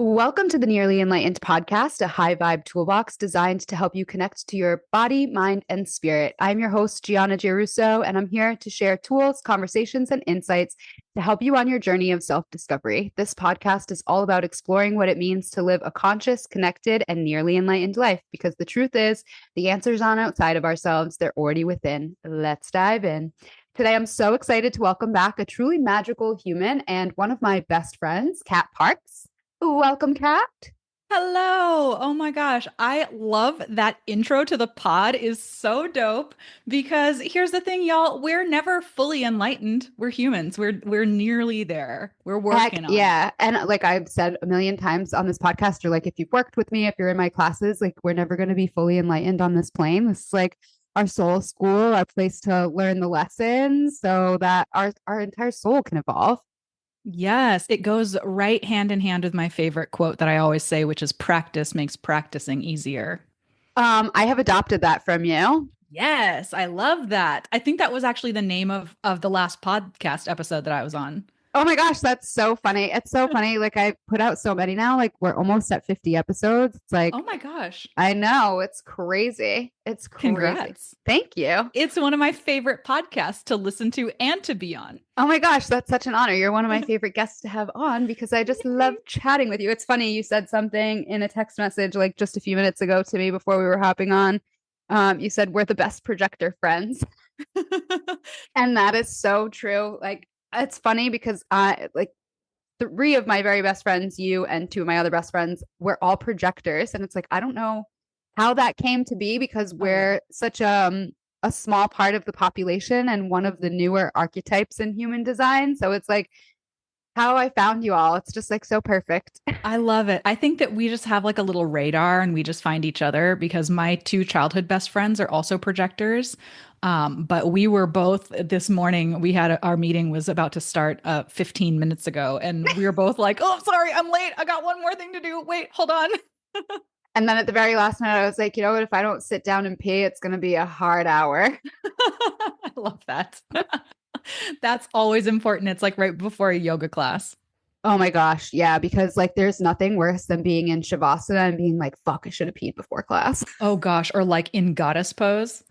Welcome to the Nearly Enlightened Podcast, a high vibe toolbox designed to help you connect to your body, mind, and spirit. I'm your host, Gianna Giarusso, and I'm here to share tools, conversations, and insights to help you on your journey of self discovery. This podcast is all about exploring what it means to live a conscious, connected, and nearly enlightened life, because the truth is, the answers aren't outside of ourselves, they're already within. Let's dive in. Today, I'm so excited to welcome back a truly magical human and one of my best friends, Kat Parks. Welcome, Kat. Hello. Oh my gosh. I love that intro to the pod is so dope because here's the thing, y'all, we're never fully enlightened. We're humans. We're nearly there. We're Heck working on it. yeah. And like I've said a million times on this podcast, or like if you've worked with me, if you're in my classes, like we're never going to be fully enlightened on this plane. This is like our soul school, our place to learn the lessons so that our entire soul can evolve. Yes, it goes right hand in hand with my favorite quote that I always say, which is practice makes practicing easier. I have adopted that from you. Yes, I love that. I think that was actually the name of the last podcast episode that I was on. Oh my gosh, that's so funny. It's so funny. Like I put out so many now, like we're almost at 50 episodes. It's like, Oh my gosh. I know, it's crazy. It's crazy. Congrats. Thank you. It's one of my favorite podcasts to listen to and to be on. Oh my gosh, that's such an honor. You're one of my favorite guests to have on because I just love chatting with you. It's funny, you said something in a text message like just a few minutes ago to me before we were hopping on. You said we're the best projector friends. And that is so true. Like it's funny because I like three of my very best friends, you and two of my other best friends, we're all projectors. And it's like, I don't know how that came to be because we're such a small part of the population and one of the newer archetypes in human design. So it's like how I found you all. It's just like so perfect. I love it. I think that we just have like a little radar and we just find each other because my two childhood best friends are also projectors. But we were both this morning, our meeting was about to start 15 minutes ago. And we were both like, oh, sorry, I'm late. I got one more thing to do. Wait, hold on. And then at the very last minute, I was like, you know what? If I don't sit down and pee, it's going to be a hard hour. I love that. That's always important. It's like right before a yoga class. Oh my gosh. Yeah. Because like there's nothing worse than being in Shavasana and being like, fuck, I should have peed before class. Oh gosh. Or like in goddess pose.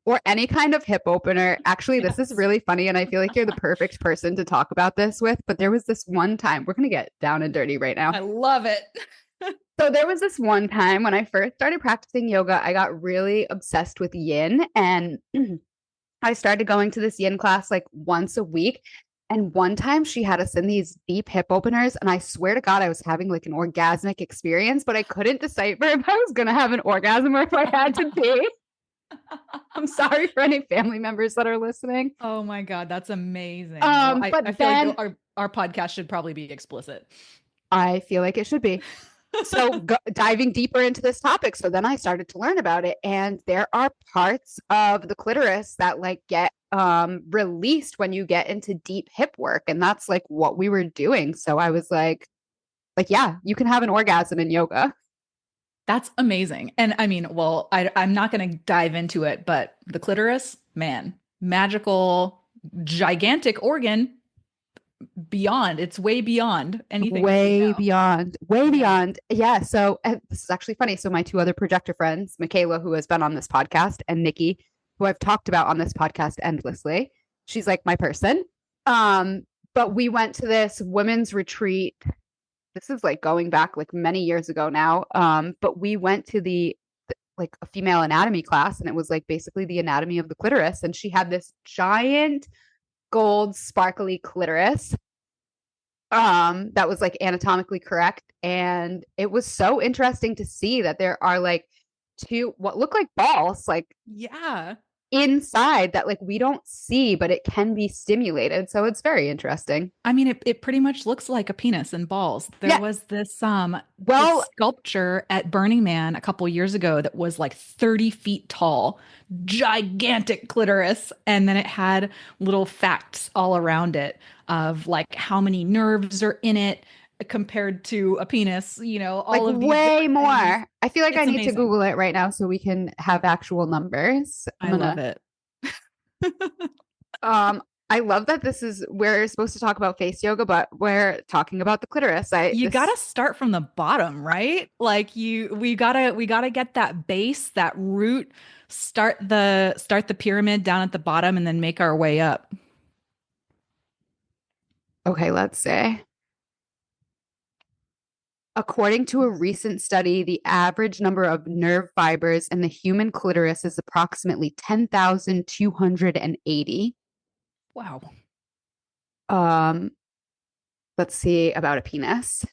Or any kind of hip opener. Actually, Yes. this is really funny. And I feel like you're the perfect person to talk about this with. But there was this one time, we're going to get down and dirty right now. I love it. So there was this one time when I first started practicing yoga, I got really obsessed with yin. And I started going to this yin class like once a week. And one time she had us in these deep hip openers. And I swear to God, I was having like an orgasmic experience, but I couldn't decipher if I was going to have an orgasm or if I had to pee. I'm sorry for any family members that are listening. Oh my God, that's amazing. But I feel then like our podcast should probably be explicit. I feel like it should be. So diving deeper into this topic. So then I started to learn about it. And there are parts of the clitoris that like get released when you get into deep hip work. And that's like what we were doing. So I was like, yeah, you can have an orgasm in yoga. That's amazing. And I mean, well, I'm not going to dive into it, but the clitoris, man, magical, gigantic organ beyond. It's way beyond anything. Way beyond. Yeah. So this is actually funny. So my two other projector friends, Michaela, who has been on this podcast, and Nikki, who I've talked about on this podcast endlessly. She's like my person. But we went to this women's retreat. This is like going back like many years ago now. But we went to the like a female anatomy class, and it was like basically the anatomy of the clitoris. And she had this giant gold sparkly clitoris that was like anatomically correct. And it was so interesting to see that there are like two what look like balls like Yeah. inside that like we don't see, but it can be stimulated. So it's very interesting. I mean, it pretty much looks like a penis and balls. There Yeah. was this Well, sculpture at Burning Man a couple years ago that was like 30 feet tall, gigantic clitoris, and then it had little facts all around it of like how many nerves are in it compared to a penis, all like of these way different more. things. I feel like It's I need to amazing. Google it right now so we can have actual numbers. I love it. Um, I love that we're supposed to talk about face yoga, but we're talking about the clitoris. You gotta start from the bottom, right? Like we gotta get that base, that root, start the pyramid down at the bottom and then make our way up. Okay, let's say. According to a recent study, the average number of nerve fibers in the human clitoris is approximately 10,280. Wow. Um, let's see about a penis.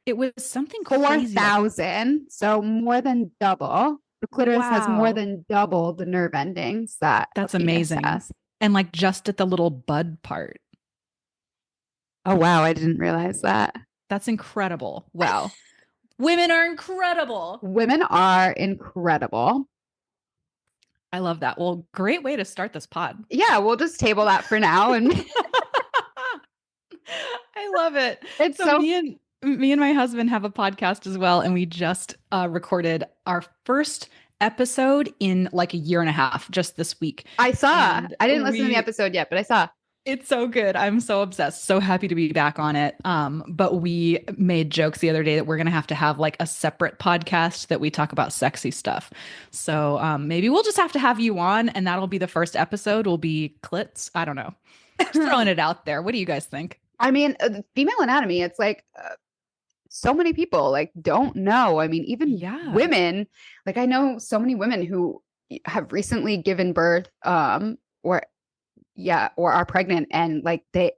It was something crazy like 4,000. So more than double. The clitoris has more wow. than double the nerve endings that a That's penis amazing. has. And like just at the little bud part. Oh, wow. I didn't realize that. That's incredible. Wow. Women are incredible. Women are incredible. I love that. Well, great way to start this pod. Yeah, we'll just table that for now. And I love it. it's So so me and my husband have a podcast as well, and we just recorded our first episode in like a year and a half just this week. I saw. And I didn't listen to the episode yet, but I saw. it's so good. I'm so obsessed. So happy to be back on it. But we made jokes the other day that we're gonna have to have like a separate podcast that we talk about sexy stuff. So maybe we'll just have to have you on, and that'll be the first episode. Will be clits. I don't know. Just throwing it out there. What do you guys think? I mean, female anatomy, it's like so many people like don't know. I mean, even Yeah. women, like I know so many women who have recently given birth or or are pregnant and like the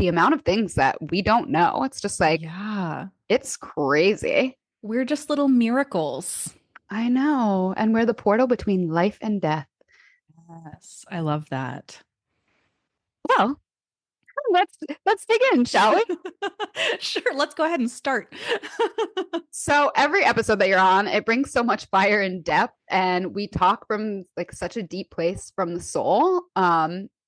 amount of things that we don't know. It's just like Yeah. it's crazy. We're just little miracles. I know. And we're the portal between life and death. Yes, I love that. Well, let's dig in, shall we? Sure, let's go ahead and start. So every episode that you're on, it brings so much fire and depth, and we talk from like such a deep place from the soul.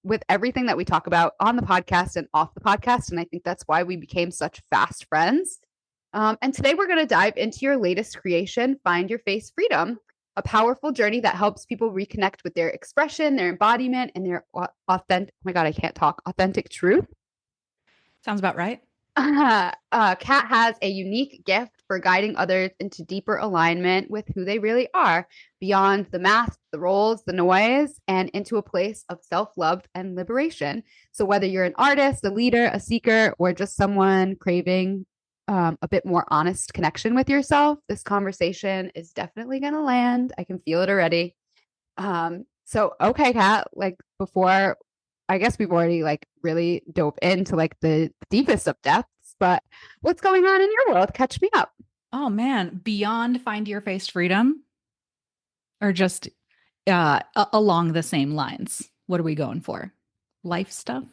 With everything that we talk about on the podcast and off the podcast, and I think that's why we became such fast friends. And today we're going to dive into your latest creation, Find Your Face Freedom, a powerful journey that helps people reconnect with their expression, their embodiment, and their authentic. Oh my God, I can't talk. Authentic truth. Sounds about right. Kat has a unique gift for guiding others into deeper alignment with who they really are, beyond the masks, the roles, the noise, and into a place of self-love and liberation. So whether you're an artist, a leader, a seeker, or just someone craving a bit more honest connection with yourself, this conversation is definitely going to land. I can feel it already. So, okay, Kat, like before, I guess we've already like really dove into like the deepest of depths, but what's going on in your world? Catch me up. Oh man, beyond Find Your Face Freedom, or just along the same lines? What are we going for? Life stuff?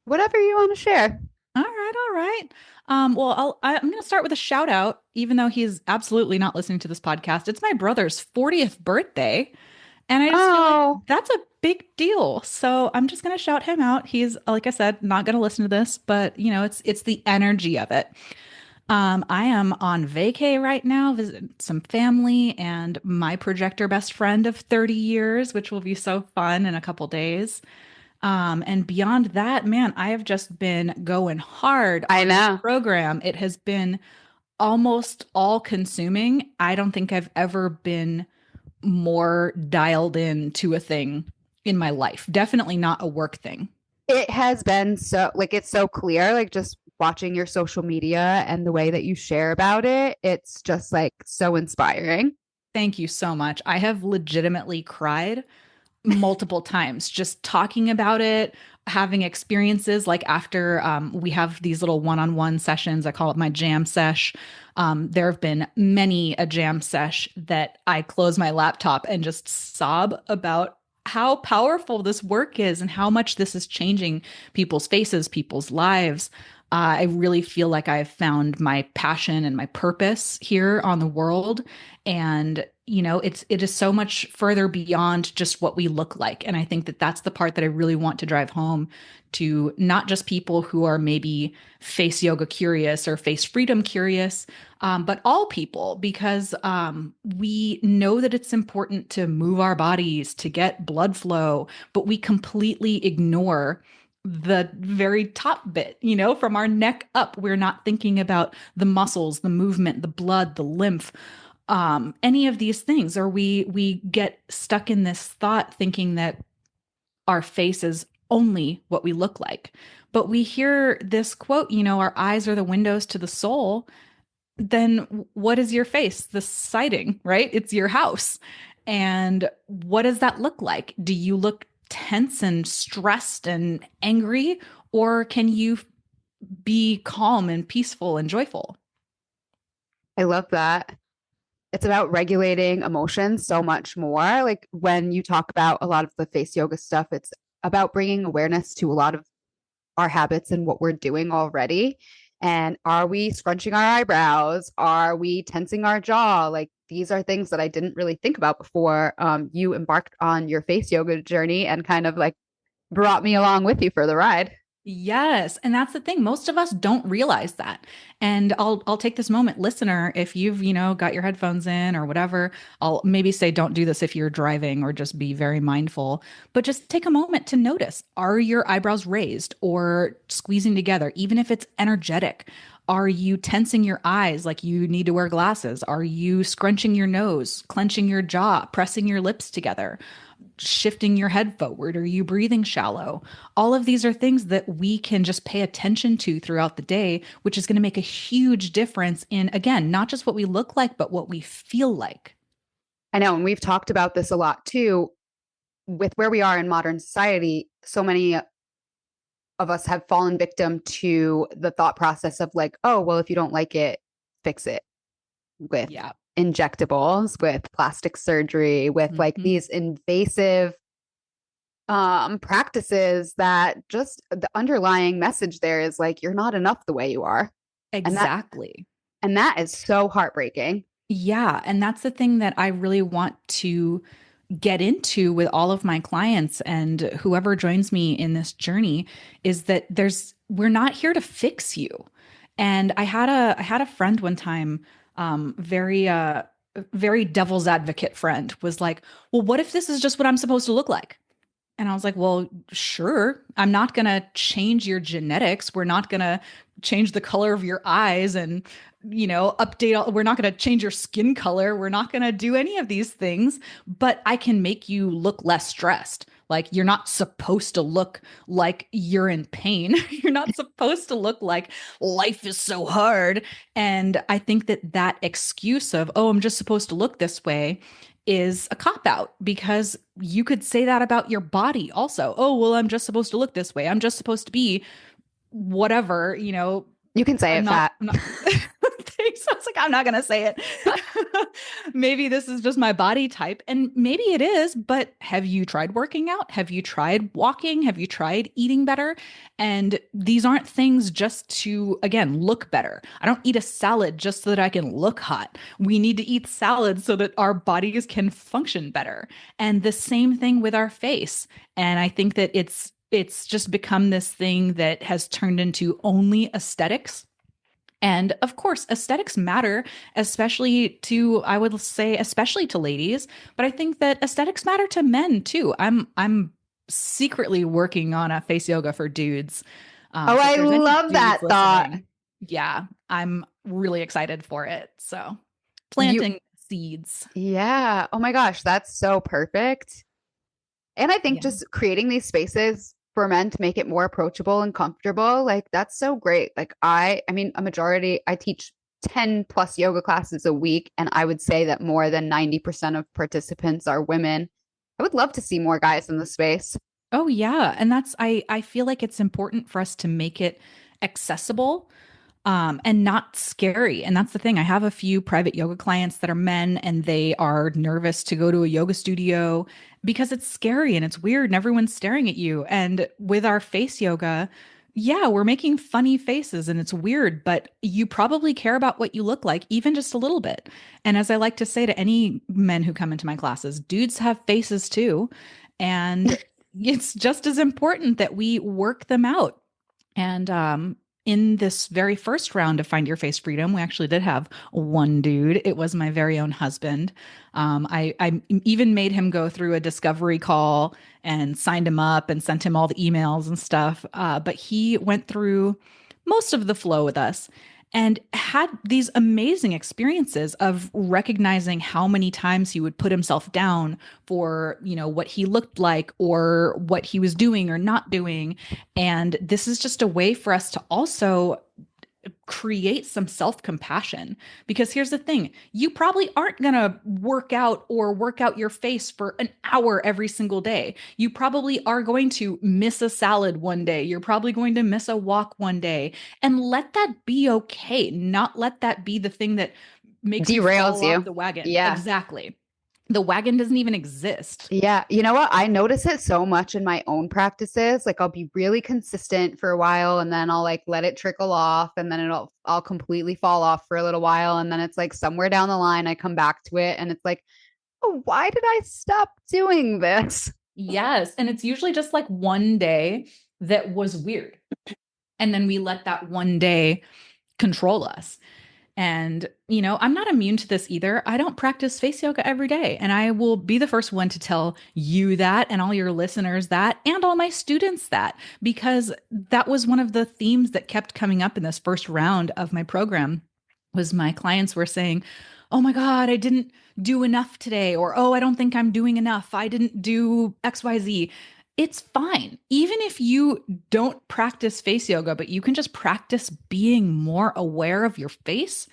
Whatever you want to share. All right, all right. Well, I'm going to start with a shout out, even though he's absolutely not listening to this podcast. It's my brother's 40th birthday, and I just feel like that's a big deal. So I'm just going to shout him out. He's, like I said, not going to listen to this, but you know, it's the energy of it. I am on vacay right now, visiting some family and my projector best friend of 30 years, which will be so fun in a couple days. And beyond that, man, I have just been going hard I on this know. program. It has been almost all consuming. I don't think I've ever been more dialed in to a thing in my life. Definitely not a work thing. It has been so like it's so clear, like just watching your social media and the way that you share about it. It's just like so inspiring. Thank you so much. I have legitimately cried multiple times just talking about it, having experiences like after we have these little one-on-one sessions. I call it my jam sesh. There have been many a jam sesh that I close my laptop and just sob about how powerful this work is and how much this is changing people's faces, people's lives. I really feel like I've found my passion and my purpose here on the world. And, you know, it is so much further beyond just what we look like. And I think that that's the part that I really want to drive home to not just people who are maybe face yoga curious or face freedom curious, but all people, because we know that it's important to move our bodies, to get blood flow, but we completely ignore the very top bit, from our neck up. We're not thinking about the muscles, the movement, the blood, the lymph, any of these things. Or we get stuck in this thought thinking that our face is only what we look like. But we hear this quote, our eyes are the windows to the soul. Then what is your face? The siding, right? It's your house. And what does that look like? Do you look tense and stressed and angry, or can you be calm and peaceful and joyful? I love that. It's about regulating emotions so much more. Like when you talk about a lot of the face yoga stuff, it's about bringing awareness to a lot of our habits and what we're doing already. And are we scrunching our eyebrows? Are we tensing our jaw? Like these are things that I didn't really think about before you embarked on your face yoga journey and kind of like brought me along with you for the ride. Yes, and that's the thing. Most of us don't realize that. And I'll take this moment, listener, if you've, got your headphones in or whatever, I'll maybe say don't do this if you're driving, or just be very mindful, but just take a moment to notice, are your eyebrows raised or squeezing together, even if it's energetic? Are you tensing your eyes like you need to wear glasses? Are you scrunching your nose, clenching your jaw, pressing your lips together? Shifting your head forward? Are you breathing shallow? All of these are things that we can just pay attention to throughout the day, which is going to make a huge difference in, again, not just what we look like, but what we feel like. I know. And we've talked about this a lot too with where we are in modern society. So many of us have fallen victim to the thought process of like, oh, well, if you don't like it, fix it with Yeah. injectables, with plastic surgery, with like Mhm. these invasive practices that just the underlying message there is like you're not enough the way you are. And that Exactly. and that is so heartbreaking. Yeah. And that's the thing that I really want to get into with all of my clients and whoever joins me in this journey is that we're not here to fix you. And I had a friend one time, very devil's advocate friend, was like, well, what if this is just what I'm supposed to look like? And I was like, well, sure. I'm not going to change your genetics. We're not going to change the color of your eyes and, we're not going to change your skin color. We're not going to do any of these things, but I can make you look less stressed. Like you're not supposed to look like you're in pain. You're not supposed to look like life is so hard. And I think that excuse of, oh, I'm just supposed to look this way is a cop out, because you could say that about your body also. Oh, well, I'm just supposed to look this way. I'm just supposed to be whatever, You can say I'm it, not, Fat. I'm not. Thanks. I was like, I'm not going to say it. Maybe this is just my body type. And maybe it is, but have you tried working out? Have you tried walking? Have you tried eating better? And these aren't things just to, again, look better. I don't eat a salad just so that I can look hot. We need to eat salads so that our bodies can function better. And the same thing with our face. And I think that it's just become this thing that has turned into only aesthetics. And of course, aesthetics matter, especially to, I would say, especially to ladies, but I think that aesthetics matter to men too. I'm secretly working on a face yoga for dudes. Oh, So if I there's any love dudes that thought. listening, yeah, I'm really excited for it. So You planting seeds. Yeah. Oh my gosh, that's so perfect. And I think Yeah. just creating these spaces for men to make it more approachable and comfortable, like that's so great. Like I mean, I teach 10 plus yoga classes a week, and I would say that more than 90% of participants are women. I would love to see more guys in the space. Oh yeah, and I feel like it's important for us to make it accessible, and not scary. And that's the thing. I have a few private yoga clients that are men, and they are nervous to go to a yoga studio because it's scary and it's weird and everyone's staring at you. And with our face yoga, yeah, we're making funny faces and it's weird, but you probably care about what you look like, even just a little bit. And as I like to say to any men who come into my classes, dudes have faces too. And it's just as important that we work them out. And in this very first round of Find Your Face Freedom, we actually did have one dude. It was my very own husband. I even made him go through a discovery call and signed him up and sent him all the emails and stuff. But he went through most of the flow with us and had these amazing experiences of recognizing how many times he would put himself down for, what he looked like or what he was doing or not doing. And this is just a way for us to also create some self-compassion, because here's the thing, you probably aren't going to work out your face for an hour every single day. You probably are going to miss a salad one day, you're probably going to miss a walk one day, and let that be okay. Not let that be the thing that makes you Derails fall off you. the wagon. Yeah. Exactly. The wagon doesn't even exist. Yeah. You know what? I notice it so much in my own practices. Like I'll be really consistent for a while and then I'll like let it trickle off and then I'll completely fall off for a little while. And then it's like somewhere down the line, I come back to it and it's like, oh, why did I stop doing this? Yes, and it's usually just like one day that was weird, and then we let that one day control us. And, I'm not immune to this either. I don't practice face yoga every day. And I will be the first one to tell you that, and all your listeners that, and all my students that, because that was one of the themes that kept coming up in this first round of my program. Was my clients were saying, oh my God, I didn't do enough today, or oh, I don't think I'm doing enough, I didn't do XYZ. It's fine. Even if you don't practice face yoga, but you can just practice being more aware of your face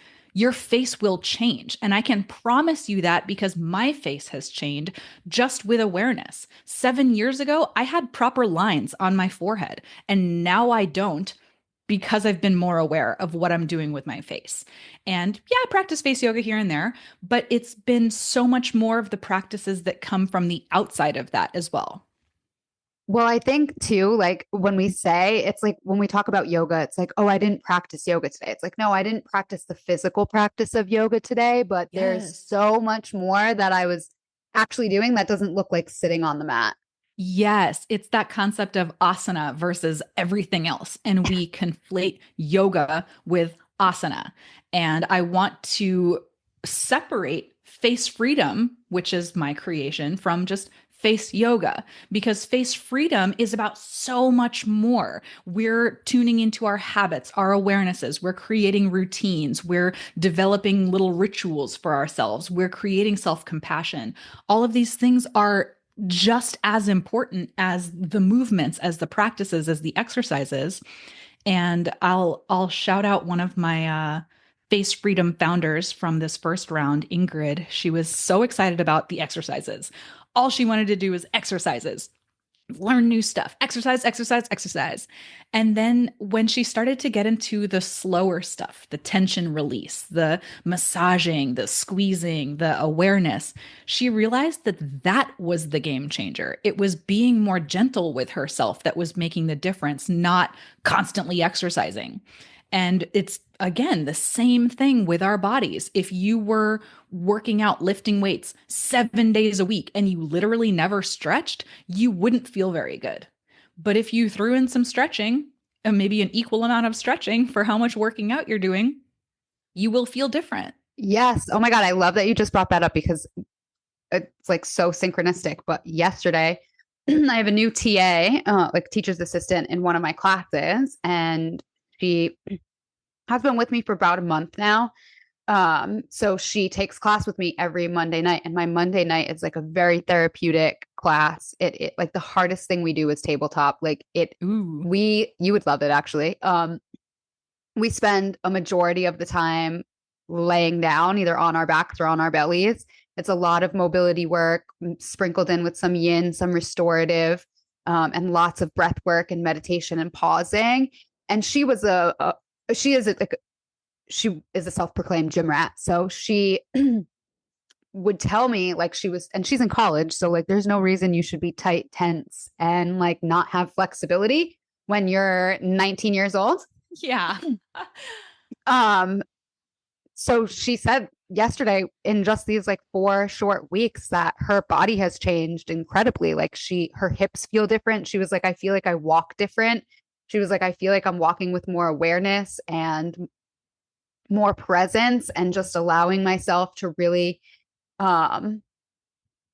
will change. And I can promise you that because my face has changed just with awareness. 7 years ago, I had proper lines on my forehead, and now I don't, because I've been more aware of what I'm doing with my face. And yeah, I practice face yoga here and there, but it's been so much more of the practices that come from the outside of that as well. Well, I think too, like when we say it's like when we talk about yoga, it's like, oh, I didn't practice yoga today. It's like, no, I didn't practice the physical practice of yoga today, but there's Yes. so much more that I was actually doing that doesn't look like sitting on the mat. Yes, it's that concept of asana versus everything else. And we conflate yoga with asana. And I want to separate face freedom, which is my creation, from just face yoga, because face freedom is about so much more. We're tuning into our habits, our awarenesses, we're creating routines, we're developing little rituals for ourselves, we're creating self-compassion. All of these things are just as important as the movements, as the practices, as the exercises. And I'll shout out one of my Face Freedom founders from this first round, Ingrid. She was so excited about the exercises. All she wanted to do was exercises, learn new stuff, exercise, exercise, exercise. And then when she started to get into the slower stuff, the tension release, the massaging, the squeezing, the awareness, she realized that that was the game changer. It was being more gentle with herself that was making the difference, not constantly exercising. And it's, again, the same thing with our bodies. If you were working out, lifting weights 7 days a week, and you literally never stretched, you wouldn't feel very good. But if you threw in some stretching, and maybe an equal amount of stretching for how much working out you're doing, you will feel different. Yes. Oh my God. I love that you just brought that up because it's like so synchronistic. But yesterday, I have a new TA, like teacher's assistant in one of my classes, and she has been with me for about a month now. So she takes class with me every Monday night, and my Monday night is like a very therapeutic class. It like the hardest thing we do is tabletop. Like Ooh. you would love it actually. We spend a majority of the time laying down either on our backs or on our bellies. It's a lot of mobility work sprinkled in with some yin, some restorative, and lots of breath work and meditation and pausing. And she was she is a self-proclaimed gym rat. So she would tell me like and she's in college. So like, there's no reason you should be tight, tense, and like not have flexibility when you're 19 years old. Yeah. Um, so she said yesterday in just these like 4 short weeks that her body has changed incredibly. Like her hips feel different. She was like, I feel like I walk different. She was like, I feel like I'm walking with more awareness and more presence and just allowing myself to really um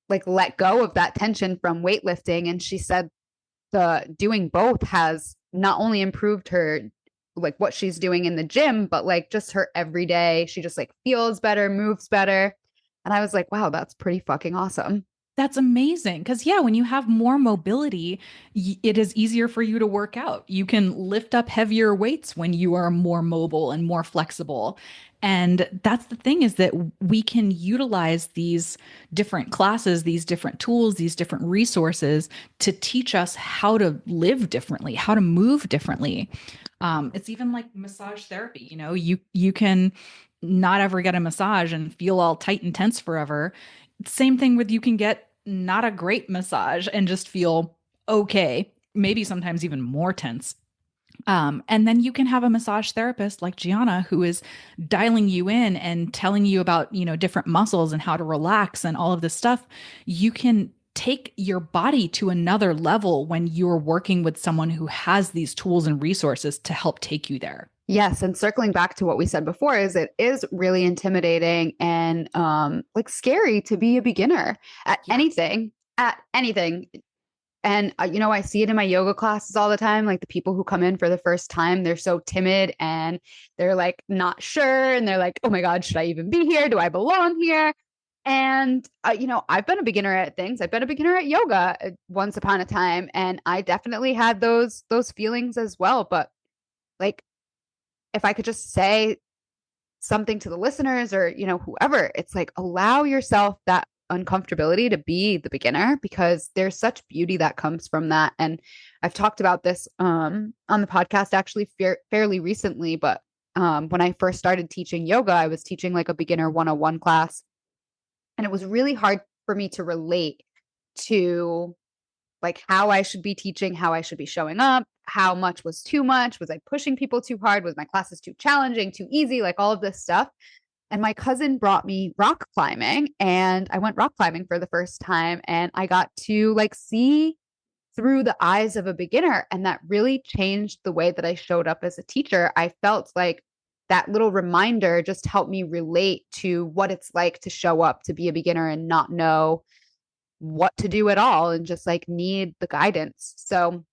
like let go of that tension from weightlifting. And she said the doing both has not only improved her like what she's doing in the gym, but like just her everyday. She just like feels better, moves better. And I was like, wow, that's pretty fucking awesome. That's amazing. Because, yeah, when you have more mobility, it is easier for you to work out. You can lift up heavier weights when you are more mobile and more flexible. And that's the thing is that we can utilize these different classes, these different tools, these different resources to teach us how to live differently, how to move differently. It's even like massage therapy. You can not ever get a massage and feel all tight and tense forever. Same thing with you can get not a great massage and just feel okay, maybe sometimes even more tense. And then you can have a massage therapist like Gianna who is dialing you in and telling you about, different muscles and how to relax and all of this stuff. You can take your body to another level when you're working with someone who has these tools and resources to help take you there. Yes, and circling back to what we said before is it is really intimidating and like scary to be a beginner at Yeah. anything. And I see it in my yoga classes all the time. Like the people who come in for the first time, they're so timid and they're like not sure. And they're like, oh my God, should I even be here? Do I belong here? And, I've been a beginner at things. I've been a beginner at yoga once upon a time. And I definitely had those feelings as well. But like, if I could just say something to the listeners or, whoever, it's like allow yourself that uncomfortability to be the beginner because there's such beauty that comes from that. And I've talked about this on the podcast actually fairly recently, but when I first started teaching yoga, I was teaching like a beginner 101 class. And it was really hard for me to relate to like how I should be teaching, how I should be showing up, how much was too much, was I pushing people too hard, was my classes too challenging, too easy, like all of this stuff. And my cousin brought me rock climbing and I went rock climbing for the first time and I got to like see through the eyes of a beginner and that really changed the way that I showed up as a teacher. I felt like that little reminder just helped me relate to what it's like to show up to be a beginner and not know what to do at all and just like need the guidance. So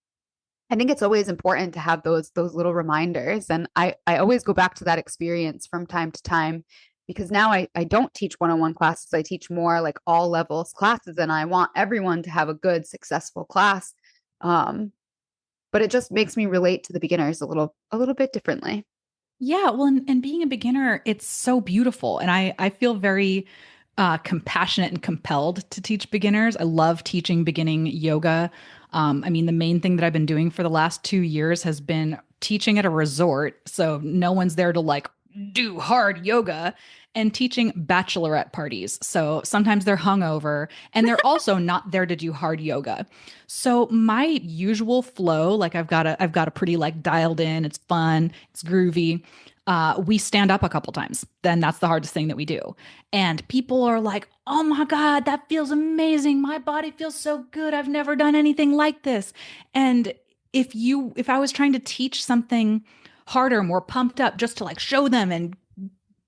I think it's always important to have those little reminders. And I always go back to that experience from time to time because now I don't teach one-on-one classes. I teach more like all levels classes and I want everyone to have a good, successful class. But it just makes me relate to the beginners a little bit differently. Yeah, well, and being a beginner, it's so beautiful. And I feel very compassionate and compelled to teach beginners. I love teaching beginning yoga. I mean, the main thing that I've been doing for the last 2 years has been teaching at a resort. So no one's there to like do hard yoga and teaching bachelorette parties. So sometimes they're hungover and they're also not there to do hard yoga. So my usual flow, like I've got a pretty like dialed in, it's fun, it's groovy. We stand up a couple times. Then that's the hardest thing that we do. And people are like, oh my God, that feels amazing. My body feels so good. I've never done anything like this. And if I was trying to teach something harder, more pumped up just to like show them and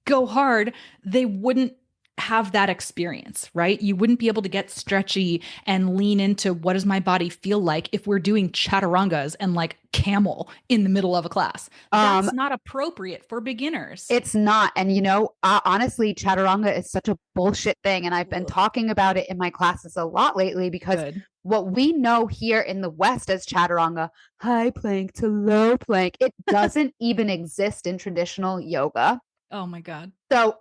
go hard, they wouldn't have that experience, right? You wouldn't be able to get stretchy and lean into what does my body feel like if we're doing chaturangas and like camel in the middle of a class. Um, That's not appropriate for beginners. It's not. And, honestly, chaturanga is such a bullshit thing. And I've been Ugh, talking about it in my classes a lot lately because good. what we know here in the West as chaturanga, high plank to low plank, it doesn't even exist in traditional yoga. Oh my God. So,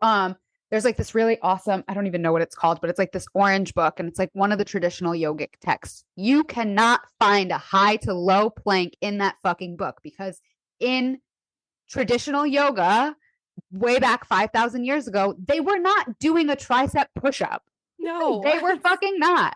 there's like this really awesome, I don't even know what it's called, but it's like this orange book and it's like one of the traditional yogic texts. You cannot find a high to low plank in that fucking book because in traditional yoga, way back 5,000 years ago, they were not doing a tricep push up. No, They were fucking not.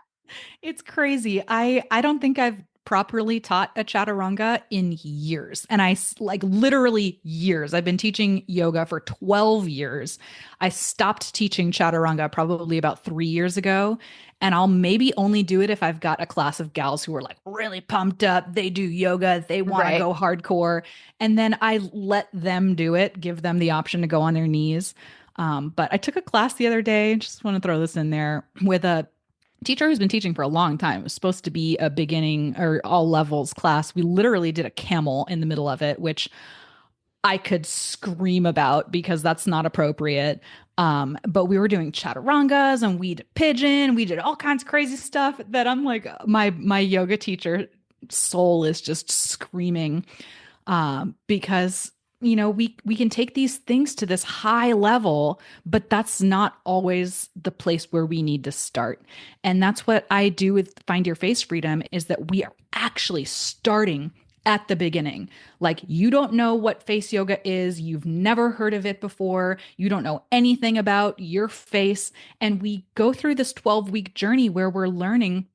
it's crazy. I don't think I've properly taught a chaturanga in years. And like literally years. I've been teaching yoga for 12 years. I stopped teaching chaturanga probably about 3 years ago. And I'll maybe only do it if I've got a class of gals who are like really pumped up. They do yoga, they want to Right. go hardcore. And then I let them do it, give them the option to go on their knees. But I took a class the other day, just want to throw this in there, with a teacher who's been teaching for a long time. It was supposed to be a beginning or all levels class. We literally did a camel in the middle of it, which I could scream about because that's not appropriate. But we were doing chaturangas and we did pigeon, we did all kinds of crazy stuff that I'm like, my yoga teacher soul is just screaming, because we can take these things to this high level, but that's not always the place where we need to start. And that's what I do with Find Your Face Freedom, is that we are actually starting at the beginning. Like, you don't know what face yoga is, you've never heard of it before, you don't know anything about your face, and we go through this 12-week journey where we're learning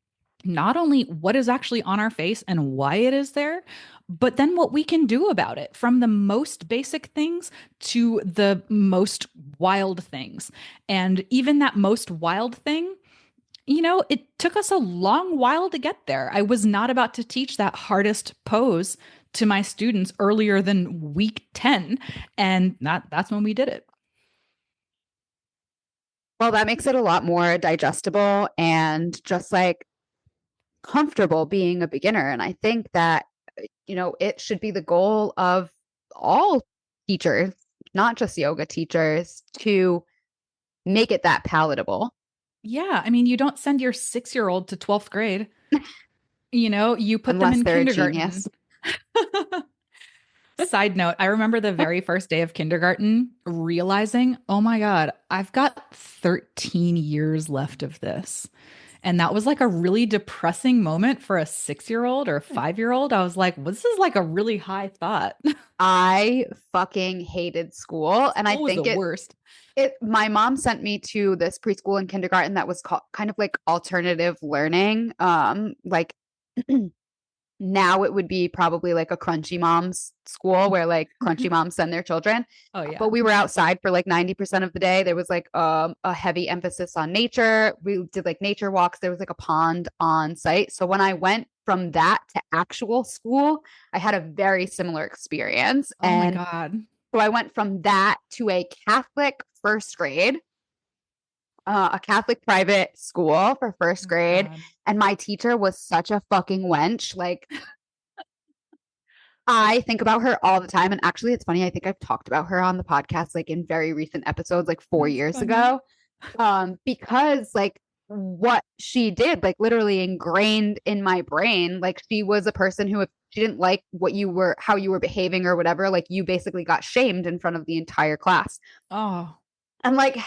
not only what is actually on our face and why it is there, but then what we can do about it, from the most basic things to the most wild things. And even that most wild thing, it took us a long while to get there. I was not about to teach that hardest pose to my students earlier than week 10. And that's when we did it. Well, that makes it a lot more digestible and just like comfortable being a beginner. And I think that, it should be the goal of all teachers, not just yoga teachers, to make it that palatable. Yeah. I mean, you don't send your 6-year-old to 12th grade. You put them Unless in they're a kindergarten. genius. Side note, I remember the very first day of kindergarten realizing, oh my God, I've got 13 years left of this. And that was like a really depressing moment for a 6-year-old or a 5-year-old. I was like, well, this is like a really high thought. I fucking hated school. And I School was the think worst. my mom sent me to this preschool and kindergarten that was called kind of like alternative learning. Like now it would be probably like a crunchy mom's school where like crunchy moms send their children. Oh, yeah. But we were outside for like 90% of the day. There was like a heavy emphasis on nature. We did like nature walks. There was like a pond on site. So when I went from that to actual school, I had a very similar experience. Oh my And God. so I went from that to a Catholic first grade, a Catholic private school for first Oh my grade. God. And my teacher was such a fucking wench. Like, I think about her all the time. And actually, it's funny. I think I've talked about her on the podcast, like in very recent episodes, like 4 years Funny. ago. Because like what she did, like literally ingrained in my brain, like she was a person who, if she didn't like how you were behaving or whatever, like you basically got shamed in front of the entire class. Oh, I'm like,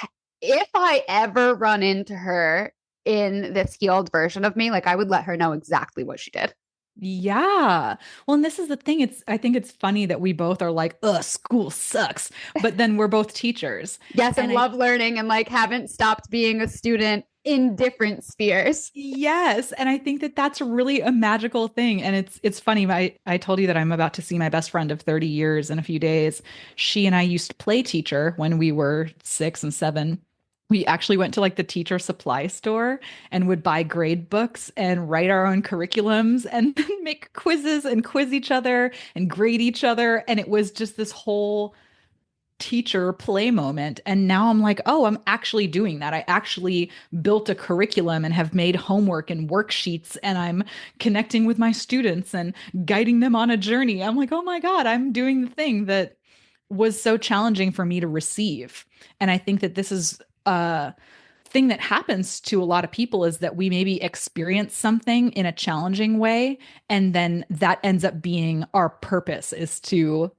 if I ever run into her in this healed version of me, like I would let her know exactly what she did. yeah. Well, and this is the thing. I think it's funny that we both are like, ugh, school sucks. But then we're both teachers. Yes, and And love learning and like haven't stopped being a student in different spheres. yes, and I think that that's really a magical thing. And it's funny. I told you that I'm about to see my best friend of 30 years in a few days. She and I used to play teacher when we were 6 and 7. We actually went to like the teacher supply store and would buy grade books and write our own curriculums and make quizzes and quiz each other and grade each other. And it was just this whole teacher play moment. And now I'm like, oh, I'm actually doing that. I actually built a curriculum and have made homework and worksheets, and I'm connecting with my students and guiding them on a journey. I'm like, oh my God, I'm doing the thing that was so challenging for me to receive. And I think that this is a thing that happens to a lot of people, is that we maybe experience something in a challenging way, and then that ends up being our purpose, is to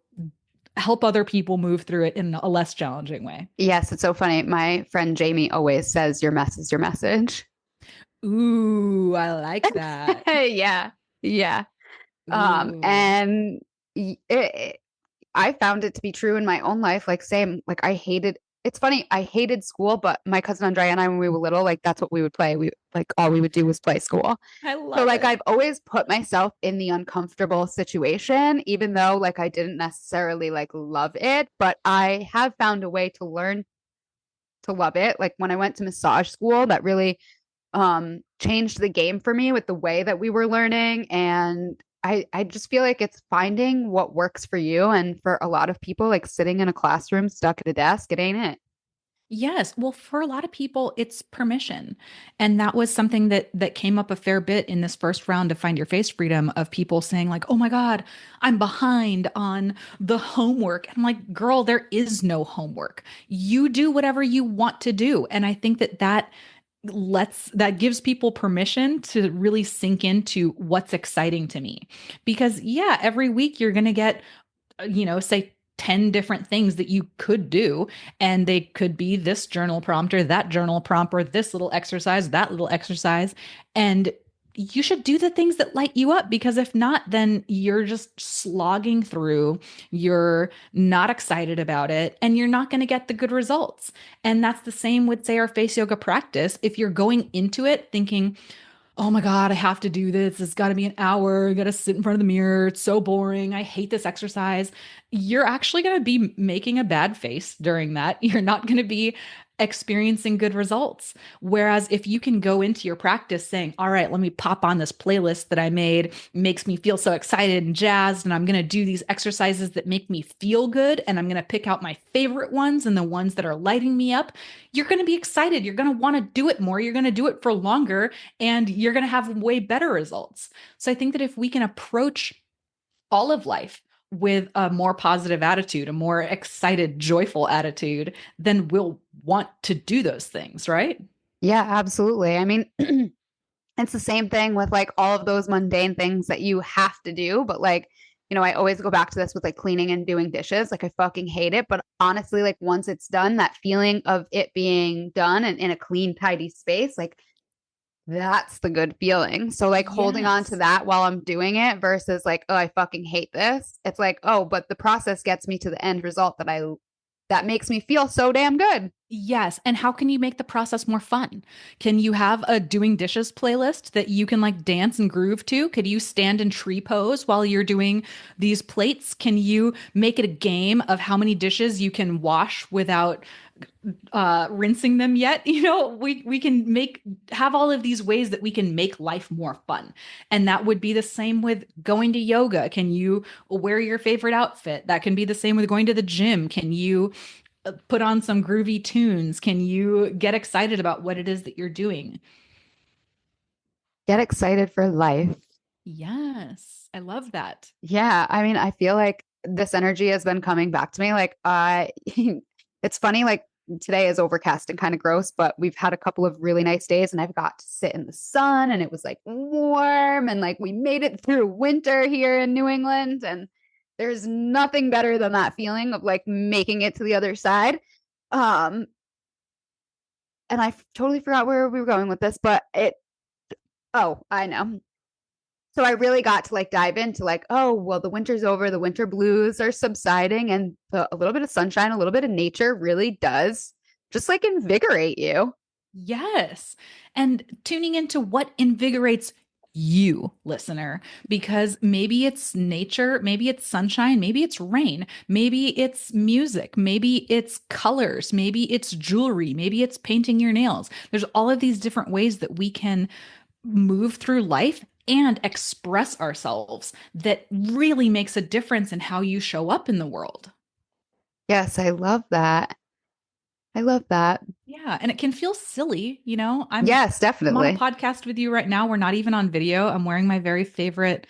help other people move through it in a less challenging way. Yes, it's so funny. My friend Jamie always says your mess is your message. Ooh, I like that. Yeah. Yeah. Ooh. And I found it to be true in my own life. Like, same, like I hated it's funny. I hated school, but my cousin Andrea and I, when we were little, like that's what we would play. We like all we would do was play school. I So love like it. I've always put myself in the uncomfortable situation, even though like I didn't necessarily like love it, but I have found a way to learn to love it. Like when I went to massage school, that really changed the game for me with the way that we were learning. And I just feel like it's finding what works for you. And for a lot of people, like sitting in a classroom stuck at a desk, it ain't it. Yes. Well, for a lot of people, it's permission. And that was something that came up a fair bit in this first round of Find Your Face Freedom of people saying like, "Oh my God, I'm behind on the homework." And I'm like, "Girl, there is no homework. You do whatever you want to do." And I think that gives people permission to really sink into what's exciting to me. Because yeah, every week you're going to get say 10 different things that you could do. And they could be this journal prompt or that journal prompt or this little exercise, that little exercise. And you should do the things that light you up because if not, then you're just slogging through, you're not excited about it, and you're not going to get the good results. And that's the same with, say, our face yoga practice. If you're going into it thinking, oh my God, I have to do this. It's got to be an hour. I got to sit in front of the mirror. It's so boring. I hate this exercise. You're actually going to be making a bad face during that. You're not going to be experiencing good results. Whereas if you can go into your practice saying, all right, let me pop on this playlist that I made, makes me feel so excited and jazzed, and I'm going to do these exercises that make me feel good, and I'm going to pick out my favorite ones and the ones that are lighting me up, you're going to be excited. You're going to want to do it more. You're going to do it for longer, and you're going to have way better results. So I think that if we can approach all of life with a more positive attitude, a more excited, joyful attitude, then we'll want to do those things, right? Yeah, absolutely. I mean, it's the same thing with like all of those mundane things that you have to do. But like, I always go back to this with like cleaning and doing dishes. Like, I fucking hate it. But honestly, like, once it's done, that feeling of it being done and in a clean, tidy space, like, that's the good feeling. So, like, holding on to Yes. that while I'm doing it versus like, oh, I fucking hate this. It's like, oh, but the process gets me to the end result that makes me feel so damn good. Yes. And how can you make the process more fun? Can you have a doing dishes playlist that you can like dance and groove to? Could you stand in tree pose while you're doing these plates? Can you make it a game of how many dishes you can wash without rinsing them yet? We can have all of these ways that we can make life more fun. And that would be the same with going to yoga. Can you wear your favorite outfit? That can be the same with going to the gym. Can you put on some groovy tunes? Can you get excited about what it is that you're doing? Get excited for life. Yes, I love that. Yeah, I mean, I feel like this energy has been coming back to me. Like, it's funny, like, today is overcast and kind of gross, but we've had a couple of really nice days and I've got to sit in the sun and it was like warm and like we made it through winter here in New England. And there's nothing better than that feeling of like making it to the other side. Um, and totally forgot where we were going with this, but oh, I know. So I really got to like dive into like, oh, well, the winter's over, the winter blues are subsiding, and a little bit of sunshine, a little bit of nature really does just like invigorate you. Yes. And tuning into what invigorates you, listener, because maybe it's nature, maybe it's sunshine, maybe it's rain, maybe it's music, maybe it's colors, maybe it's jewelry, maybe it's painting your nails. There's all of these different ways that we can move through life and express ourselves that really makes a difference in how you show up in the world. Yes, I love that. I love that. Yeah, and it can feel silly, Yes, I'm on a definitely. podcast with you right now. We're not even on video. I'm wearing my very favorite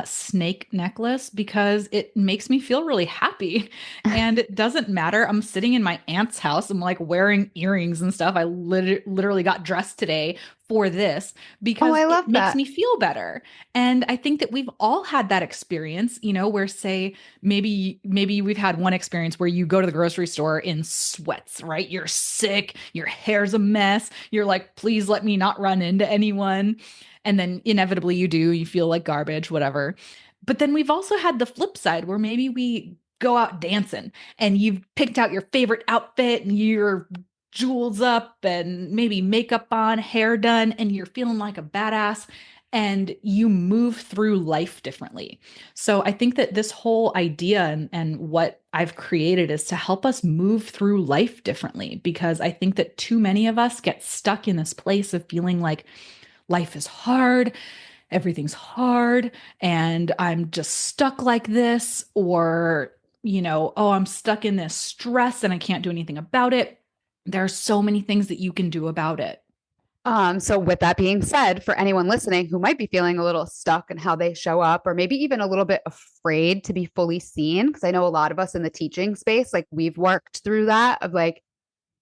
snake necklace because it makes me feel really happy. And it doesn't matter. I'm sitting in my aunt's house. I'm like wearing earrings and stuff. I literally got dressed today for this Oh, because I it love makes that. me feel better. And I think that we've all had that experience, where say maybe we've had one experience where you go to the grocery store in sweats, right? You're sick, your hair's a mess. You're like, please let me not run into anyone. And then inevitably you do, you feel like garbage, whatever. But then we've also had the flip side where maybe we go out dancing and you've picked out your favorite outfit and you're jewels up and maybe makeup on, hair done, and you're feeling like a badass and you move through life differently. So I think that this whole idea and what I've created is to help us move through life differently, because I think that too many of us get stuck in this place of feeling like life is hard, everything's hard, and I'm just stuck like this, or, oh, I'm stuck in this stress and I can't do anything about it. There are so many things that you can do about it. So with that being said, for anyone listening who might be feeling a little stuck in how they show up, or maybe even a little bit afraid to be fully seen, because I know a lot of us in the teaching space, like we've worked through that of like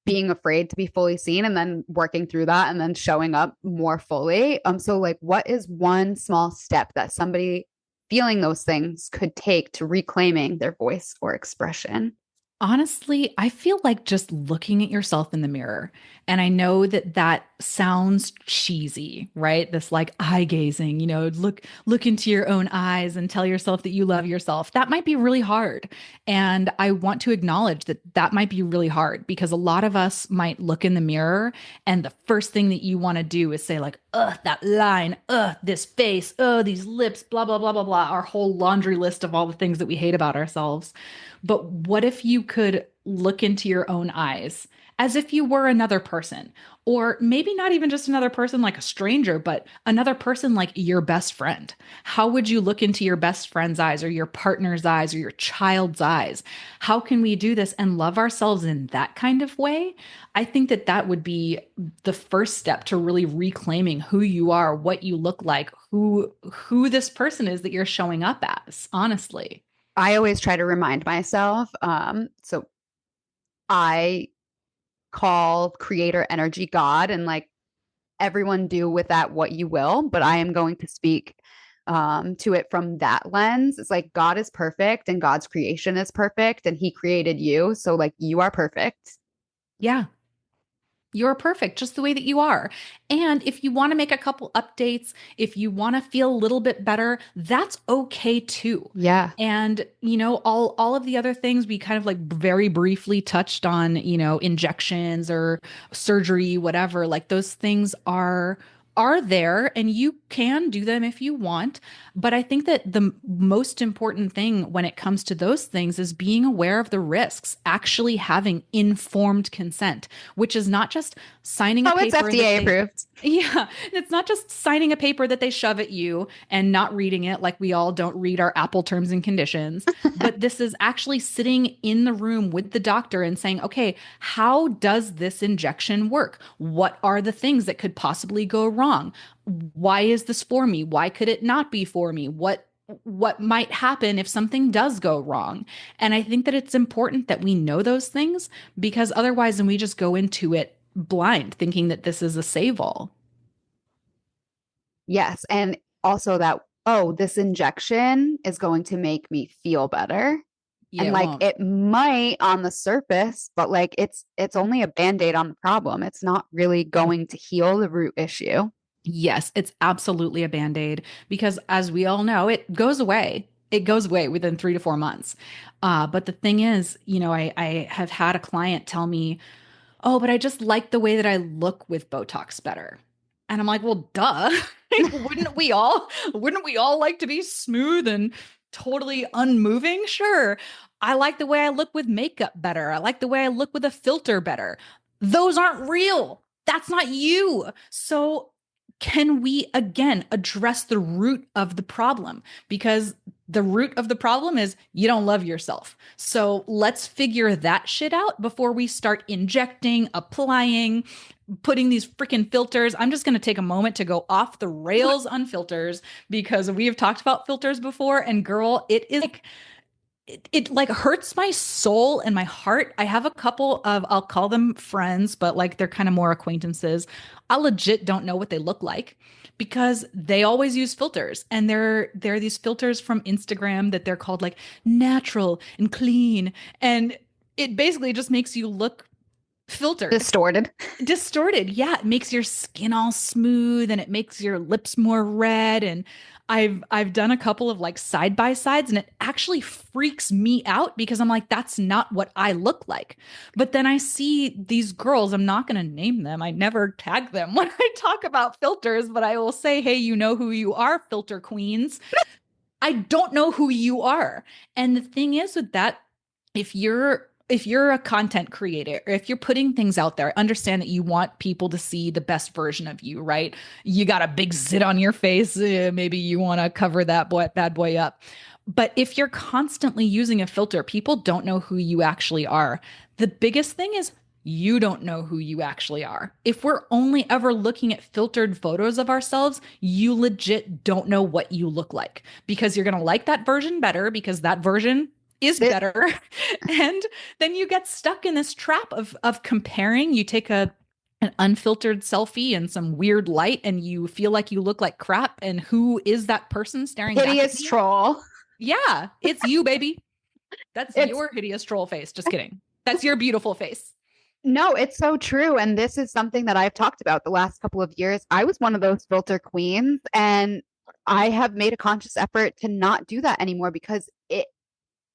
being afraid to be fully seen and then working through that and then showing up more fully. So like what is one small step that somebody feeling those things could take to reclaiming their voice or expression? Honestly, I feel like just looking at yourself in the mirror. And I know that that sounds cheesy, right? This like eye gazing, look into your own eyes and tell yourself that you love yourself. That might be really hard. And I want to acknowledge that that might be really hard, because a lot of us might look in the mirror and the first thing that you want to do is say like, ugh, that line, ugh, this face, ugh, these lips, blah, blah, blah, blah, blah, our whole laundry list of all the things that we hate about ourselves. But what if you could look into your own eyes as if you were another person, or maybe not even just another person like a stranger, but another person like your best friend? How would you look into your best friend's eyes or your partner's eyes or your child's eyes? How can we do this and love ourselves in that kind of way? I think that that would be the first step to really reclaiming who you are, what you look like, who this person is that you're showing up as, honestly. I always try to remind myself. So I call creator energy God, and like everyone do with that what you will, but I am going to speak to it from that lens. It's like God is perfect and God's creation is perfect and he created you. So like you are perfect. Yeah. You're perfect just the way that you are. And if you want to make a couple updates, if you want to feel a little bit better, that's okay too. Yeah. And all of the other things we kind of like very briefly touched on, injections or surgery, whatever, like those things are there and you can do them if you want. But I think that the most important thing when it comes to those things is being aware of the risks, actually having informed consent, which is not just signing a Oh, it's paper FDA approved. yeah, it's not just signing a paper that they shove at you and not reading it, like we all don't read our Apple terms and conditions, but this is actually sitting in the room with the doctor and saying, okay, how does this injection work? What are the things that could possibly go wrong? Why is this for me? Why could it not be for me? What might happen if something does go wrong? And I think that it's important that we know those things, because otherwise then we just go into it blind thinking that this is a save all. Yes. And also that, oh, this injection is going to make me feel better. Yeah, And it like won't. it might on the surface, but like it's only a band-aid on the problem. It's not really going to heal the root issue. Yes, it's absolutely a band-aid, because as we all know, it goes away. It goes away within 3 to 4 months. But the thing is, I have had a client tell me, oh, but I just like the way that I look with Botox better. And I'm like, well, duh. Like, wouldn't we all like to be smooth and totally unmoving? Sure. I like the way I look with makeup better. I like the way I look with a filter better. Those aren't real. That's not you. So can we again address the root of the problem? Because the root of the problem is you don't love yourself. So let's figure that shit out before we start injecting, applying, putting these freaking filters. I'm just going to take a moment to go off the rails on filters, because we have talked about filters before, and girl, it is like it like hurts my soul and my heart. I have a couple of, I'll call them friends, but like they're kind of more acquaintances. I legit don't know what they look like, because they always use filters, and they're these filters from Instagram that they're called like natural and clean, and it basically just makes you look filtered. Distorted. Distorted. Yeah, it makes your skin all smooth and it makes your lips more red. And I've done a couple of like side by sides and it actually freaks me out because I'm like, that's not what I look like. But then I see these girls, I'm not going to name them. I never tag them when I talk about filters, but I will say, hey, you know who you are, filter queens. I don't know who you are. And the thing is with that, if you're a content creator or if you're putting things out there, understand that you want people to see the best version of you, right? You got a big zit on your face, maybe you want to cover that bad boy up. But if you're constantly using a filter, people don't know who you actually are. The biggest thing is you don't know who you actually are. If we're only ever looking at filtered photos of ourselves, you legit don't know what you look like because you're going to like that version better because that version is It, better. And then you get stuck in this trap of comparing. You take an unfiltered selfie in some weird light and you feel like you look like crap. And who is that person staring back at hideous you? troll. Yeah, it's you, baby. That's It's your hideous troll face. Just kidding. That's your beautiful face. No, it's so true. And this is something that I've talked about the last couple of years. I was one of those filter queens, and I have made a conscious effort to not do that anymore because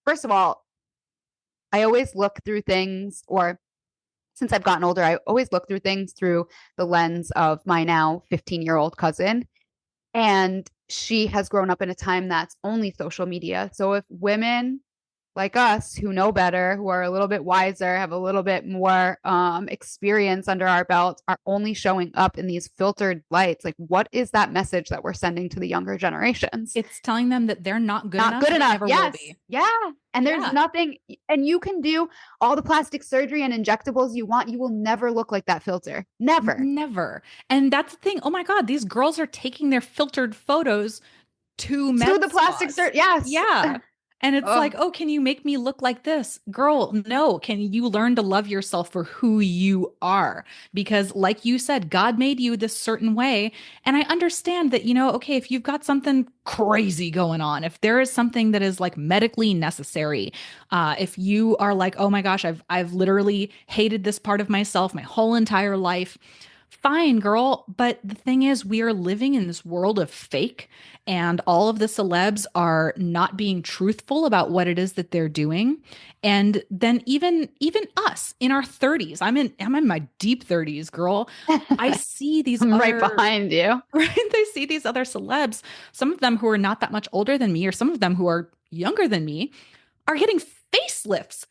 first of all, I always look through things, or since I've gotten older, I always look through things through the lens of my now 15-year-old cousin. And she has grown up in a time that's only social media. So if women like us who know better, who are a little bit wiser, have a little bit more experience under our belts, are only showing up in these filtered lights, like what is that message that we're sending to the younger generations? It's telling them that they're not good Not enough. good And they enough. never will Yes. be. Yeah. And there's Yeah. nothing, and you can do all the plastic surgery and injectables you want. You will never look like that filter. Never. Never. And that's the thing. Oh my God, these girls are taking their filtered photos to To med the plastic spas. surgery. Yes. Yeah. And it's like, Oh, oh, can you make me look like this? Girl, no. Can you learn to love yourself for who you are? Because, like you said, God made you this certain way. And I understand that, okay, if you've got something crazy going on, if there is something that is like medically necessary, if you are like, oh my gosh, I've literally hated this part of myself my whole entire life. Fine, girl. But the thing is, we are living in this world of fake, and all of the celebs are not being truthful about what it is that they're doing. And then even us in our 30s, I'm in my deep 30s, girl. I see these I'm right other behind you. right. They see these other celebs, some of them who are not that much older than me, or some of them who are younger than me, are getting facelifts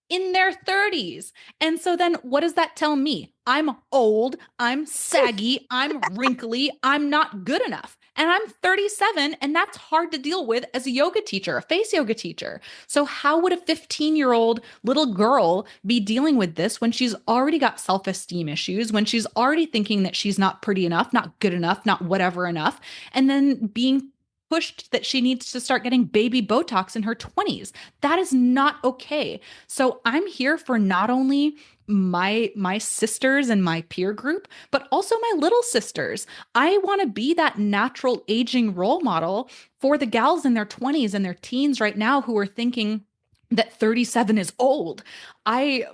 in their 30s. And so then what does that tell me? I'm old, I'm saggy, I'm wrinkly, I'm not good enough. And I'm 37, and that's hard to deal with as a yoga teacher, a face yoga teacher. So, how would a 15-year-old little girl be dealing with this when she's already got self esteem issues, when she's already thinking that she's not pretty enough, not good enough, not whatever enough, and then being pushed that she needs to start getting baby Botox in her 20s. That is not okay. So I'm here for not only my sisters and my peer group, but also my little sisters. I want to be that natural aging role model for the gals in their 20s and their teens right now who are thinking that 37 is old. I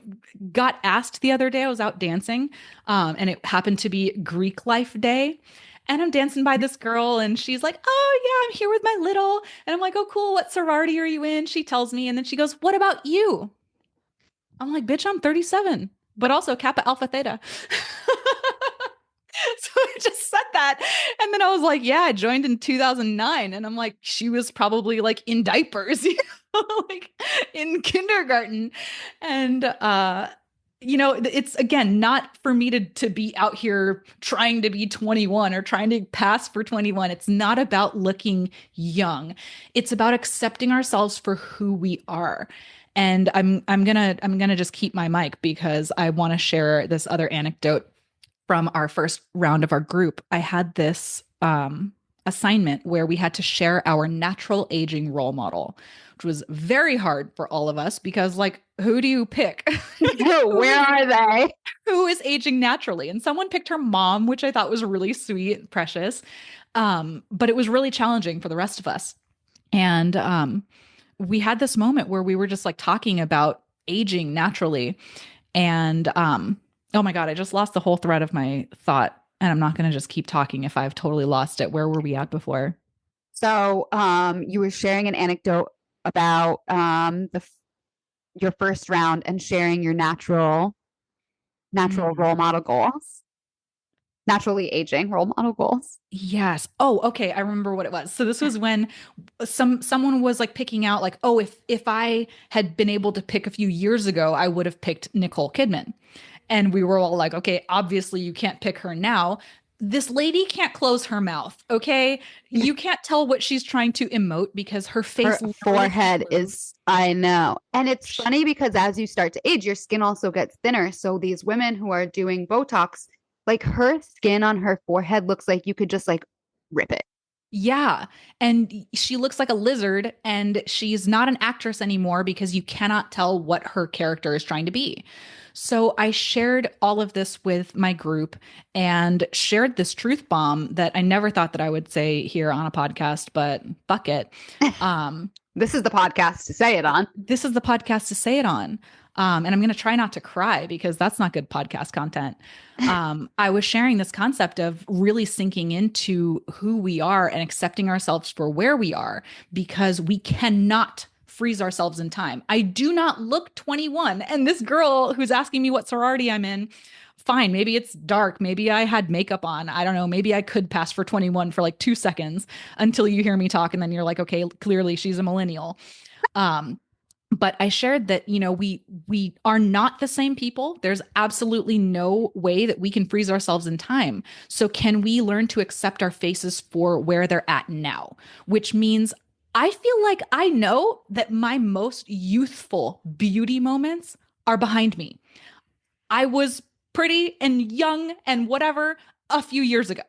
got asked the other day, I was out dancing, and it happened to be Greek life day. And I'm dancing by this girl, and she's like, oh, yeah, I'm here with my little. And I'm like, oh, cool. What sorority are you in? She tells me. And then she goes, what about you? I'm like, bitch, I'm 37, but also Kappa Alpha Theta. So I just said that. And then I was like, yeah, I joined in 2009. And I'm like, she was probably like in diapers, like in kindergarten. And, it's again not for me to be out here trying to be 21 or trying to pass for 21. It's not about looking young. It's about accepting ourselves for who we are. And I'm gonna just keep my mic because I want to share this other anecdote from our first round of our group. I had this assignment where we had to share our natural aging role model, which was very hard for all of us because, like, who do you pick? Where are they? Who is aging naturally? And someone picked her mom, which I thought was really sweet, precious. But it was really challenging for the rest of us. And we had this moment where we were just like talking about aging naturally. And oh my God, I just lost the whole thread of my thought. And I'm not going to just keep talking if I've totally lost it. Where were we at before? So, you were sharing an anecdote about your first round and sharing your natural role model goals, naturally aging role model goals. Yes. Oh, okay. I remember what it was. So this was when someone was like picking out like, oh, if I had been able to pick a few years ago, I would have picked Nicole Kidman. And we were all like, okay, obviously you can't pick her now. This lady can't close her mouth, okay? You can't tell what she's trying to emote because her Her face literally forehead can't move. is, I know. And it's funny because as you start to age, your skin also gets thinner. So these women who are doing Botox, like her skin on her forehead looks like you could just like rip it. Yeah. And she looks like a lizard, and she's not an actress anymore because you cannot tell what her character is trying to be. So I shared all of this with my group and shared this truth bomb that I never thought that I would say here on a podcast, but fuck it. Um, This is the podcast to say it on. this is the podcast to say it on. And I'm going to try not to cry because that's not good podcast content. I was sharing this concept of really sinking into who we are and accepting ourselves for where we are because we cannot freeze ourselves in time. I do not look 21. And this girl who's asking me what sorority I'm in, fine, maybe it's dark. Maybe I had makeup on. I don't know. Maybe I could pass for 21 for like 2 seconds until you hear me talk. And then you're like, okay, clearly she's a millennial. Um, but I shared that, we are not the same people. There's absolutely no way that we can freeze ourselves in time. So can we learn to accept our faces for where they're at now? Which means I feel like I know that my most youthful beauty moments are behind me. I was pretty and young and whatever a few years ago.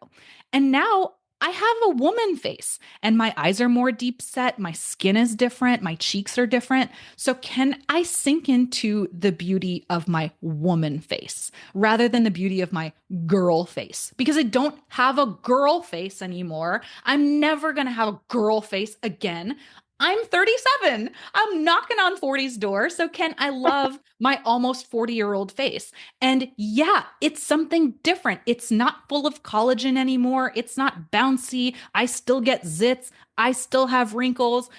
And now I have a woman face and my eyes are more deep set. My skin is different. My cheeks are different. So, can I sink into the beauty of my woman face rather than the beauty of my girl face? Because I don't have a girl face anymore. I'm never going to have a girl face again. I'm 37. I'm knocking on 40's door. So, can I love my almost 40-year-old face? And yeah, it's something different. It's not full of collagen anymore. It's not bouncy. I still get zits. I still have wrinkles.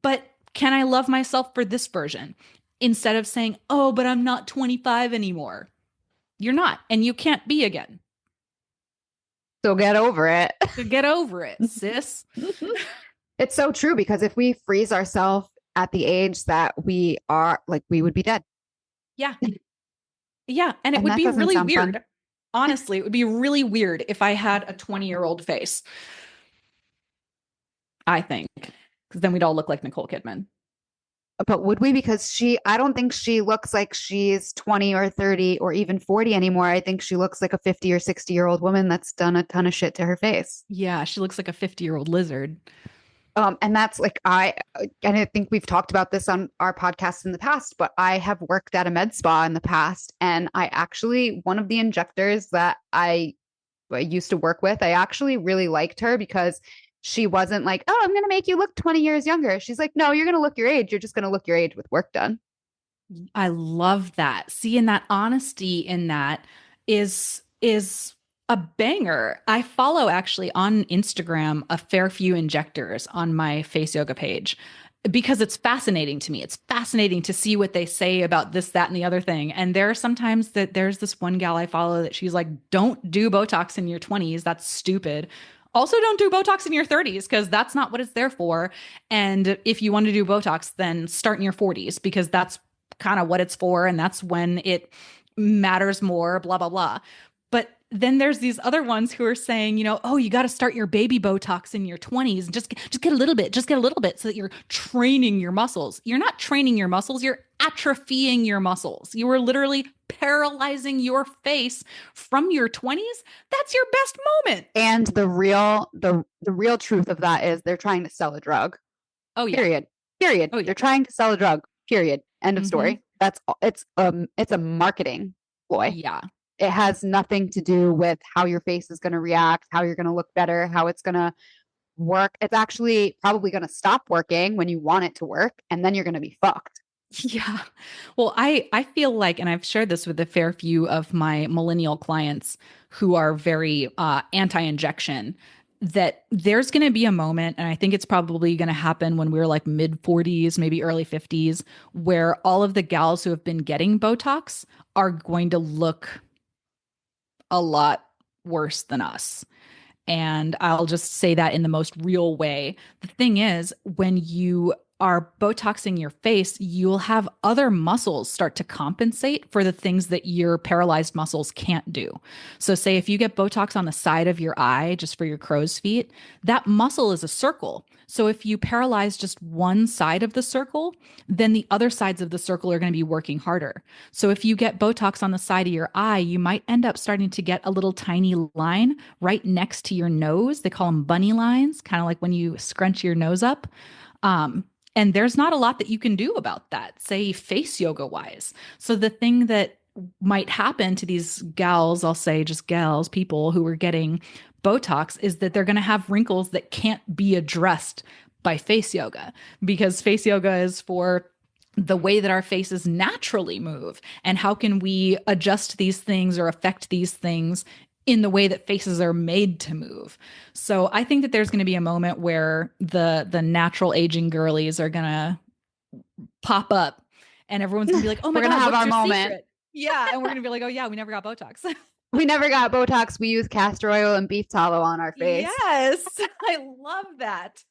But can I love myself for this version instead of saying, oh, but I'm not 25 anymore? You're not, and you can't be again. So get over it. So get over it, sis. It's so true because if we freeze ourselves at the age that we are, like, we would be dead. Yeah. Yeah. And it And would that be doesn't really sound weird. fun. Honestly, it would be really weird if I had a 20-year-old face. I think. Because then we'd all look like Nicole Kidman. But would we? Because I don't think she looks like she's 20 or 30 or even 40 anymore. I think she looks like a 50 or 60-year-old woman that's done a ton of shit to her face. Yeah, she looks like a 50-year-old lizard. And that's like, and I think we've talked about this on our podcast in the past, but I have worked at a med spa in the past. And I actually, one of the injectors that I used to work with, I actually really liked her because she wasn't like, oh, I'm going to make you look 20 years younger. She's like, no, you're going to look your age. You're just going to look your age with work done. I love that. See, and that honesty in that is a banger. I follow actually on Instagram a fair few injectors on my face yoga page because it's fascinating to me. It's fascinating to see what they say about this, that, and the other thing. And there are sometimes that there's this one gal I follow that she's like, don't do Botox in your 20s. That's stupid. Also, don't do Botox in your 30s because that's not what it's there for. And if you want to do Botox, then start in your 40s because that's kind of what it's for. And that's when it matters more, blah, blah, blah. But then there's these other ones who are saying, oh, you got to start your baby Botox in your 20s and just get a little bit, just get a little bit so that you're training your muscles. You're not training your muscles, you're atrophying your muscles. You are literally paralyzing your face from your 20s. That's your best moment. And the real truth of that is they're trying to sell a drug. Oh yeah. Period. Oh yeah. They're trying to sell a drug. Period. End of story. That's it's a marketing ploy. Yeah. It has nothing to do with how your face is going to react, how you're going to look better, how it's going to work. It's actually probably going to stop working when you want it to work, and then you're going to be fucked. Yeah. Well, I feel like, and I've shared this with a fair few of my millennial clients who are very anti-injection, that there's going to be a moment, and I think it's probably going to happen when we're like mid 40s, maybe early 50s, where all of the gals who have been getting Botox are going to look a lot worse than us. And I'll just say that in the most real way. The thing is, when you are Botoxing your face, you'll have other muscles start to compensate for the things that your paralyzed muscles can't do. So, say if you get Botox on the side of your eye, just for your crow's feet, that muscle is a circle. So, if you paralyze just one side of the circle, then the other sides of the circle are going to be working harder. So, if you get Botox on the side of your eye, you might end up starting to get a little tiny line right next to your nose. They call them bunny lines, kind of like when you scrunch your nose up. Um, and there's not a lot that you can do about that, say face yoga wise. So the thing that might happen to these gals, I'll say just gals, people who are getting Botox, is that they're going to have wrinkles that can't be addressed by face yoga, because face yoga is for the way that our faces naturally move. And how can we adjust these things or affect these things in the way that faces are made to move? So I think that there's going to be a moment where the natural aging girlies are going to pop up and everyone's going to be like, "Oh my We're gonna God, have what's our your moment. secret?" Yeah, and we're going to be like, "Oh yeah, we never got Botox." We never got Botox. We use castor oil and beef tallow on our face. Yes, I love that.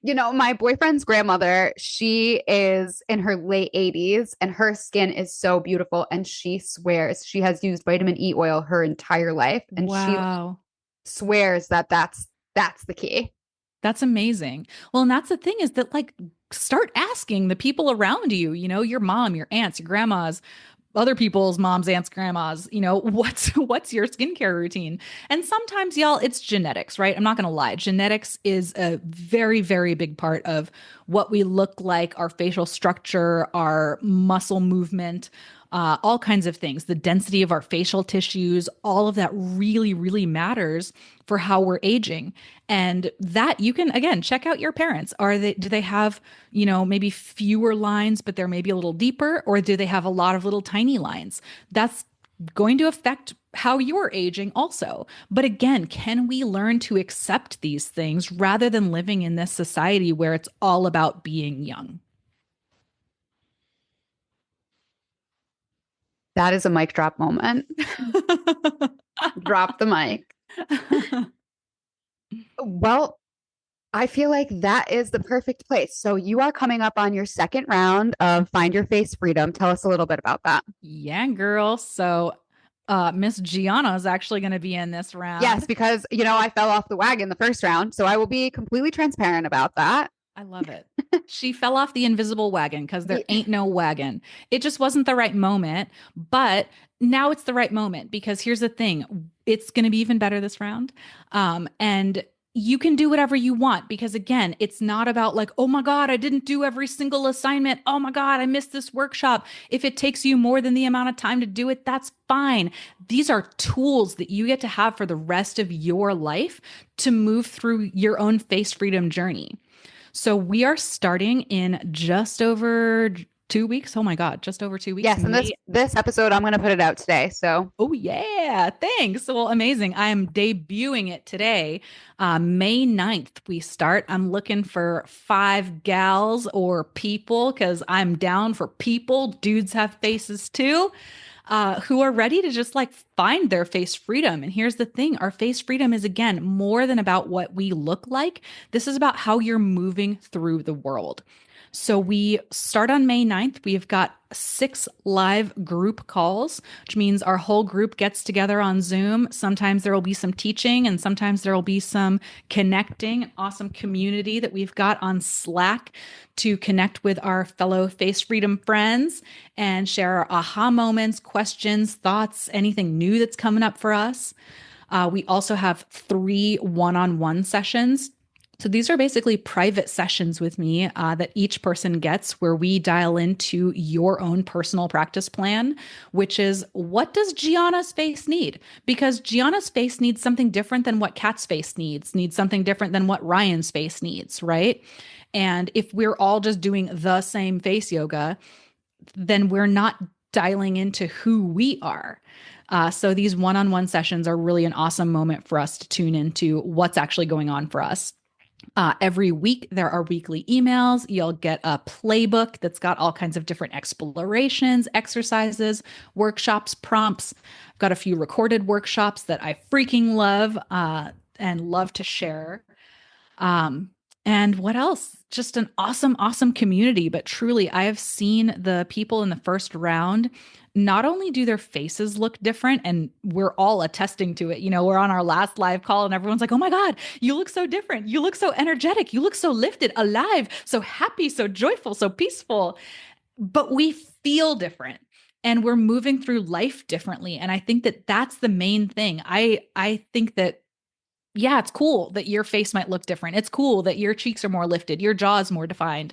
You know, my boyfriend's grandmother, she is in her late 80s and her skin is so beautiful. And she swears she has used vitamin E oil her entire life. And she Wow. swears that that's the key. That's amazing. Well, and that's the thing, is that like start asking the people around you, your mom, your aunts, your grandmas, other people's moms, aunts, grandmas, what's your skincare routine? And sometimes, y'all, it's genetics, right? I'm not going to lie. Genetics is a very, very big part of what we look like, our facial structure, our muscle movement, all kinds of things, the density of our facial tissues, all of that really, really matters for how we're aging. And that you can, again, check out your parents. Do they have, maybe fewer lines, but they're maybe a little deeper, or do they have a lot of little tiny lines? That's going to affect how you're aging also. But again, can we learn to accept these things rather than living in this society where it's all about being young? That is a mic drop moment. Drop the mic. Well, I feel like that is the perfect place. So you are coming up on your second round of Find Your Face Freedom. Tell us a little bit about that. Yeah, girl. So Miss Gianna is actually going to be in this Yes, round. because I fell off the wagon the first round, so I will be completely transparent about that. I love it. She fell off the invisible wagon because there ain't no wagon. It just wasn't the right moment, but now it's the right moment, because here's the thing. It's going to be even better this round. And you can do whatever you want, because again, it's not about like, "Oh my God, I didn't do every single assignment. Oh my God, I missed this workshop." If it takes you more than the amount of time to do it, that's fine. These are tools that you get to have for the rest of your life to move through your own face freedom journey. So we are starting in just over 2 weeks. Oh my God, just over 2 weeks. Yes, and this episode I'm going to put it out today. So Oh yeah, thanks. Well, amazing. I am debuting it today. May 9th, we start. I'm looking for 5 gals or people, because I'm down for people. Dudes have faces too. Who are ready to just like find their face freedom. And here's the thing, our face freedom is, again, more than about what we look like. This is about how you're moving through the world. So we start on May 9th. We've got 6 live group calls, which means our whole group gets together on Zoom. Sometimes there will be some teaching, and sometimes there will be some connecting. Awesome community that we've got on Slack to connect with our fellow Face Freedom friends and share our aha moments, questions, thoughts, anything new that's coming up for us. We also have 3 one-on-one sessions. So these are basically private sessions with me that each person gets, where we dial into your own personal practice plan, which is, what does Gianna's face need? Because Gianna's face needs something different than what Kat's face needs something different than what Ryan's face needs, right? And if we're all just doing the same face yoga, then we're not dialing into who we are. So these one-on-one sessions are really an awesome moment for us to tune into what's actually going on for us. Every week, there are weekly emails. You'll get a playbook that's got all kinds of different explorations, exercises, workshops, prompts. I've got a few recorded workshops that I freaking love and love to share. Um, and what else? Just an awesome, awesome community. But truly, I have seen the people in the first round. Not only do their faces look different, and we're all attesting to it. You know, we're on our last live call, and everyone's like, oh my God, you look so different. You look so energetic. You look so lifted, alive, so happy, so joyful, so peaceful. But we feel different. And we're moving through life differently. And I think that that's the main thing. I think that yeah, it's cool that your face might look different. It's cool that your cheeks are more lifted, your jaw is more defined,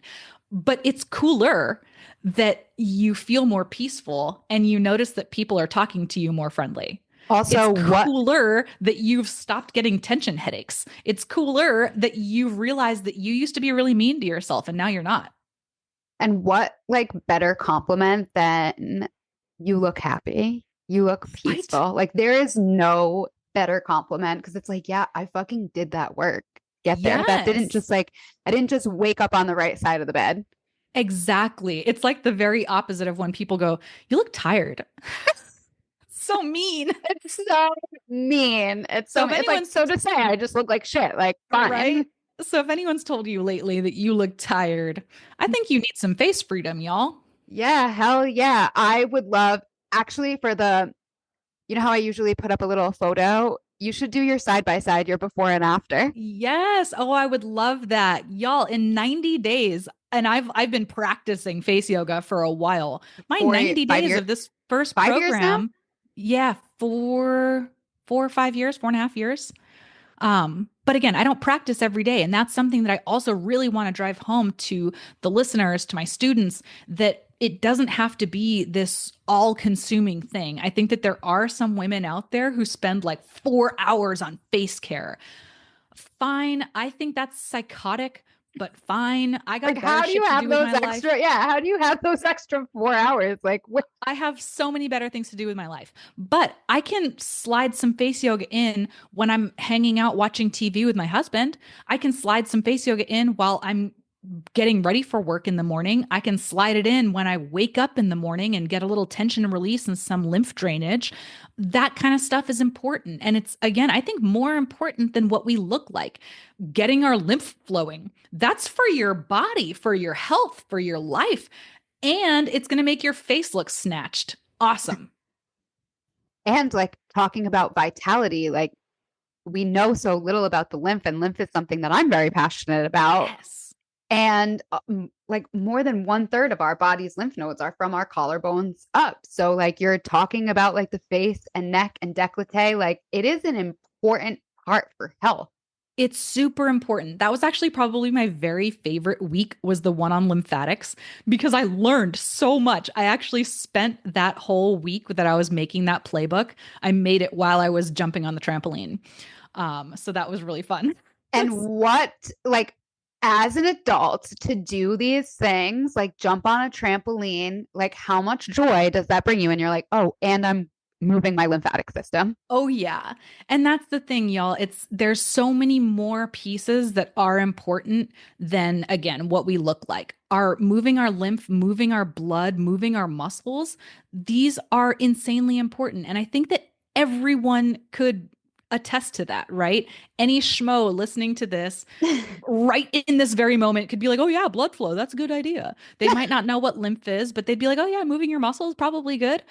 but it's cooler that you feel more peaceful and you notice that people are talking to you more friendly. It's Also, what cooler that you've stopped getting tension headaches. It's cooler that you've realized that you used to be really mean to yourself and now you're not. and what like better compliment than you look happy, you look Right? peaceful. Like there is no better compliment because it's like, yeah, I fucking did that work. Get there. That didn't Yes. just like I didn't just wake up on the right side of the bed. Exactly. It's like the very opposite of when people go, "You look tired." So mean. It's so mean. It's So so if mean. It's like anyone's so to say I just look like shit. Like right? fine. So if anyone's told you lately that you look tired, I think you need some face freedom, y'all. Yeah, hell yeah. I would love actually for the you know how I usually put up a little photo? You should do your side by side, your before and after. Yes. Oh, I would love that. Y'all, in 90 days, and I've been practicing face yoga for a while. My For 90 five days years, of this first 5 years now? program, yeah, 4 or 5 years, 4.5 years. But again, I don't practice every day. And that's something that I also really want to drive home to the listeners, to my students, that it doesn't have to be this all consuming thing. I think that there are some women out there who spend like 4 hours on face care. Fine. I think that's psychotic, but fine. I Like, got better how do you shit to do have with those my life. extra? Yeah, how do you have those extra 4 hours? Like, what? I have so many better things to do with my life. But I can slide some face yoga in when I'm hanging out watching TV with my husband. I can slide some face yoga in while I'm getting ready for work in the morning. I can slide it in when I wake up in the morning and get a little tension release and some lymph drainage. That kind of stuff is important. And it's, again, I think more important than what we look like. Getting our lymph flowing. That's for your body, for your health, for your life. And it's going to make your face look snatched. Awesome. And like talking about vitality, like we know so little about the lymph, and lymph is something that I'm very passionate about. Yes. And like more than 1/3 of our body's lymph nodes are from our collarbones up. So, like, you're talking about like the face and neck and décolleté, like, it is an important part for health. It's super important. That was actually probably my very favorite week was the one on lymphatics because I learned so much. I actually spent that whole week that I was making that playbook. I made it while I was jumping on the trampoline. So that was really fun. And what, like, as an adult to do these things, like jump on a trampoline, like, how much joy does that bring you? And you're like, oh, and I'm moving my lymphatic system. Oh yeah. And that's the thing, y'all. There's so many more pieces that are important than again what we look like. Our moving our lymph, moving our blood, moving our muscles, these are insanely important. And I think that everyone could attest to that, right? Any schmo listening to this right in this very moment could be like, "Oh yeah, blood flow, that's a good idea." They might not know what lymph is, but they'd be like, "Oh yeah, moving your muscles probably good."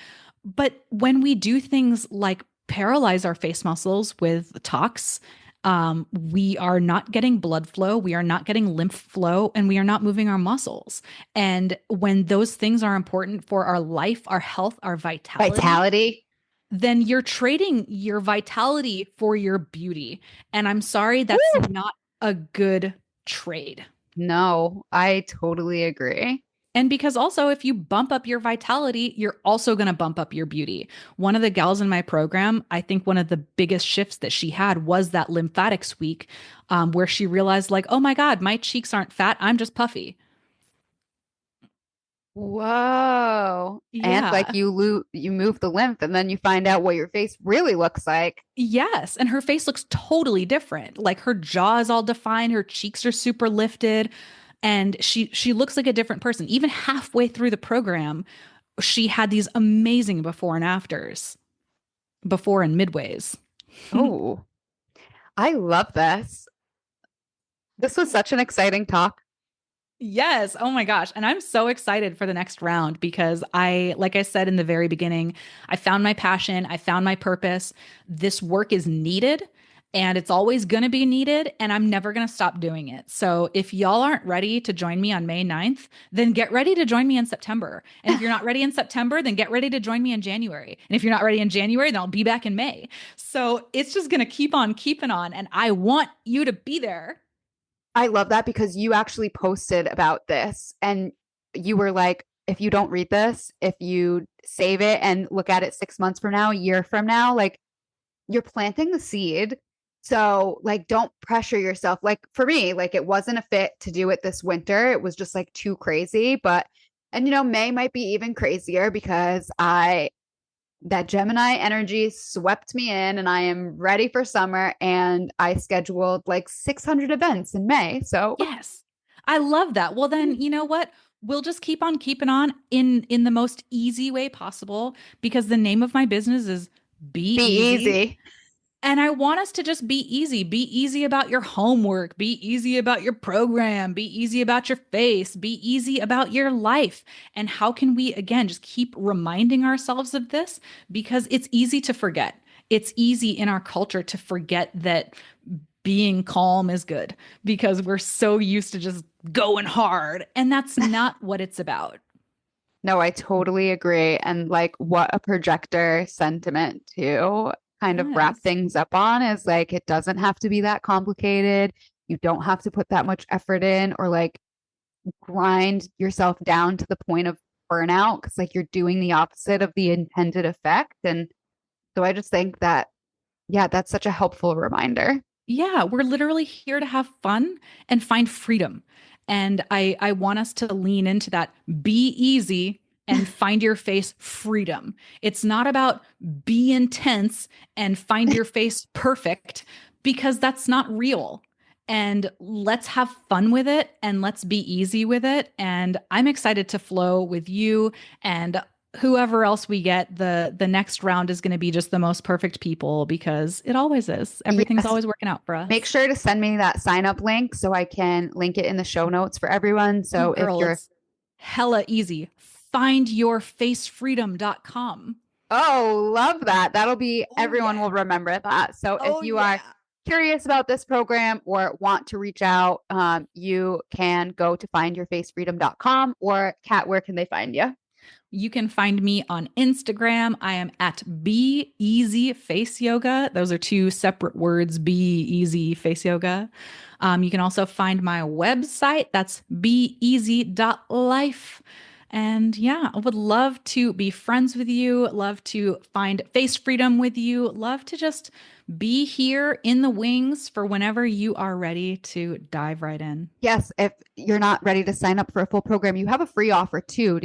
But when we do things like paralyze our face muscles with tox, we are not getting blood flow, we are not getting lymph flow, and we are not moving our muscles. And when those things are important for our life, our health, our vitality, Vitality. then you're trading your vitality for your beauty. And I'm sorry, that's Woo! not a good trade. No, I totally agree. And because also, if you bump up your vitality, you're also going to bump up your beauty. One of the gals in my program, I think one of the biggest shifts that she had was that lymphatics week, where she realized, like, oh my God, my cheeks aren't fat. I'm just puffy. Whoa. And like Yeah. you move the lymph and then you find out what your face really looks like. Yes, and her face looks totally different. Like her jaw is all defined, her cheeks are super lifted, and she looks like a different person. Even halfway through the program, she had these amazing before and afters, before and midways. Oh, I love this. This was such an exciting talk. Yes. Oh my gosh. And I'm so excited for the next round because like I said in the very beginning, I found my passion, I found my purpose. This work is needed and it's always going to be needed, and I'm never going to stop doing it. So if y'all aren't ready to join me on May 9th, then get ready to join me in September. And if you're not ready in September, then get ready to join me in January. And if you're not ready in January, then I'll be back in May. So it's just going to keep on keeping on. And I want you to be there. I love that because you actually posted about this and you were like, if you don't read this, if you save it and look at it 6 months from now, a year from now, like you're planting the seed. So, like, don't pressure yourself. Like, for me, like, it wasn't a fit to do it this winter. It was just like too crazy. But, and May might be even crazier because that Gemini energy swept me in and I am ready for summer. And I scheduled like 600 events in May. So, Yes. I love that. Well, then, you know what? We'll just keep on keeping on in the most easy way possible because the name of my business is Be be Easy. easy. And I want us to just be easy. Be easy about your homework. Be easy about your program. Be easy about your face. Be easy about your life. And how can we, again, just keep reminding ourselves of this? Because it's easy to forget. It's easy in our culture to forget that being calm is good because we're so used to just going hard. And that's not what it's about. No, I totally agree. And like, what a projector sentiment to kind of wrap Yes. things up on is like, it doesn't have to be that complicated. You don't have to put that much effort in or like grind yourself down to the point of burnout because like you're doing the opposite of the intended effect. And so I just think that, yeah, that's such a helpful reminder. Yeah, we're literally here to have fun and find freedom. And I want us to lean into that. Be easy and find your face freedom. It's not about be intense and find your face perfect because that's not real. And let's have fun with it and let's be easy with it. And I'm excited to flow with you and whoever else we get. The next round is going to be just the most perfect people because it always is. Everything's Yes. always working out for Make us. sure to send me that sign up link so I can link it in the show notes for everyone. Oh, So if girl, you're it's hella easy. Findyourfacefreedom.com. Oh, love that. That'll be, Oh, everyone yeah. will remember that. So if Oh, you are yeah. curious about this program or want to reach out, you can go to findyourfacefreedom.com or Kat, where can they find you? You can find me on Instagram. I am at Be Easy Face Yoga. Those are two separate words, Be Easy Face Yoga. You can also find my website. That's beeasy.life. And yeah, I would love to be friends with you, love to find face freedom with you, love to just be here in the wings for whenever you are ready to dive right in. Yes, if you're not ready to sign up for a full program, you have a free offer too.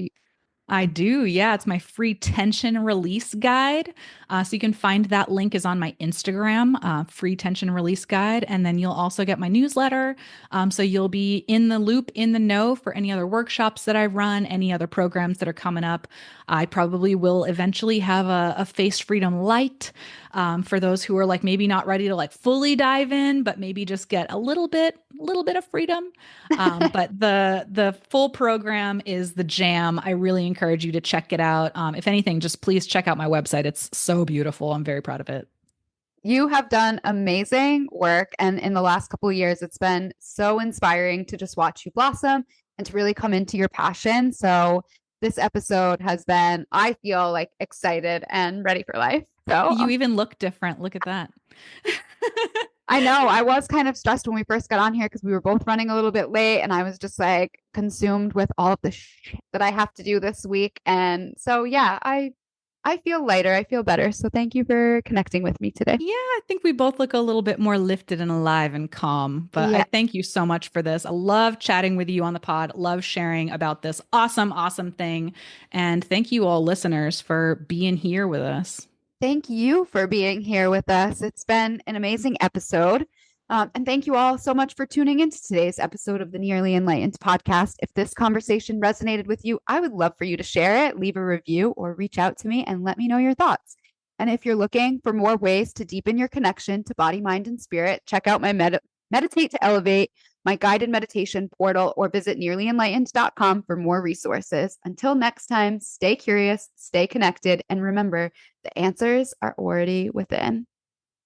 I do. Yeah. It's my free tension release guide. So you can find that link is on my Instagram, free tension release guide. And then you'll also get my newsletter. So you'll be in the loop, in the know for any other workshops that I run, any other programs that are coming up. I probably will eventually have a face freedom light for those who are like maybe not ready to like fully dive in, but maybe just get a little bit of freedom. But the full program is the jam. I really encourage you to check it out. If anything, just please check out my website. It's so beautiful. I'm very proud of it. You have done amazing work. And in the last couple of years, it's been so inspiring to just watch you blossom and to really come into your passion. So this episode has been, I feel like excited and ready for life. So You even look different. Look at that. I know I was kind of stressed when we first got on here because we were both running a little bit late and I was just like consumed with all of the shit that I have to do this week. And so, yeah, I feel lighter. I feel better. So thank you for connecting with me today. Yeah, I think we both look a little bit more lifted and alive and calm. But I Yeah. thank you so much for this. I love chatting with you on the pod, love sharing about this awesome, awesome thing. And thank you all listeners for being here with us. Thank you for being here with us. It's been an amazing episode. And thank you all so much for tuning into today's episode of the Nearly Enlightened podcast. If this conversation resonated with you, I would love for you to share it, leave a review, or reach out to me and let me know your thoughts. And if you're looking for more ways to deepen your connection to body, mind, and spirit, check out my Meditate to Elevate, my guided meditation portal, or visit nearlyenlightened.com for more resources. Until next time, stay curious, stay connected, and remember, the answers are already within.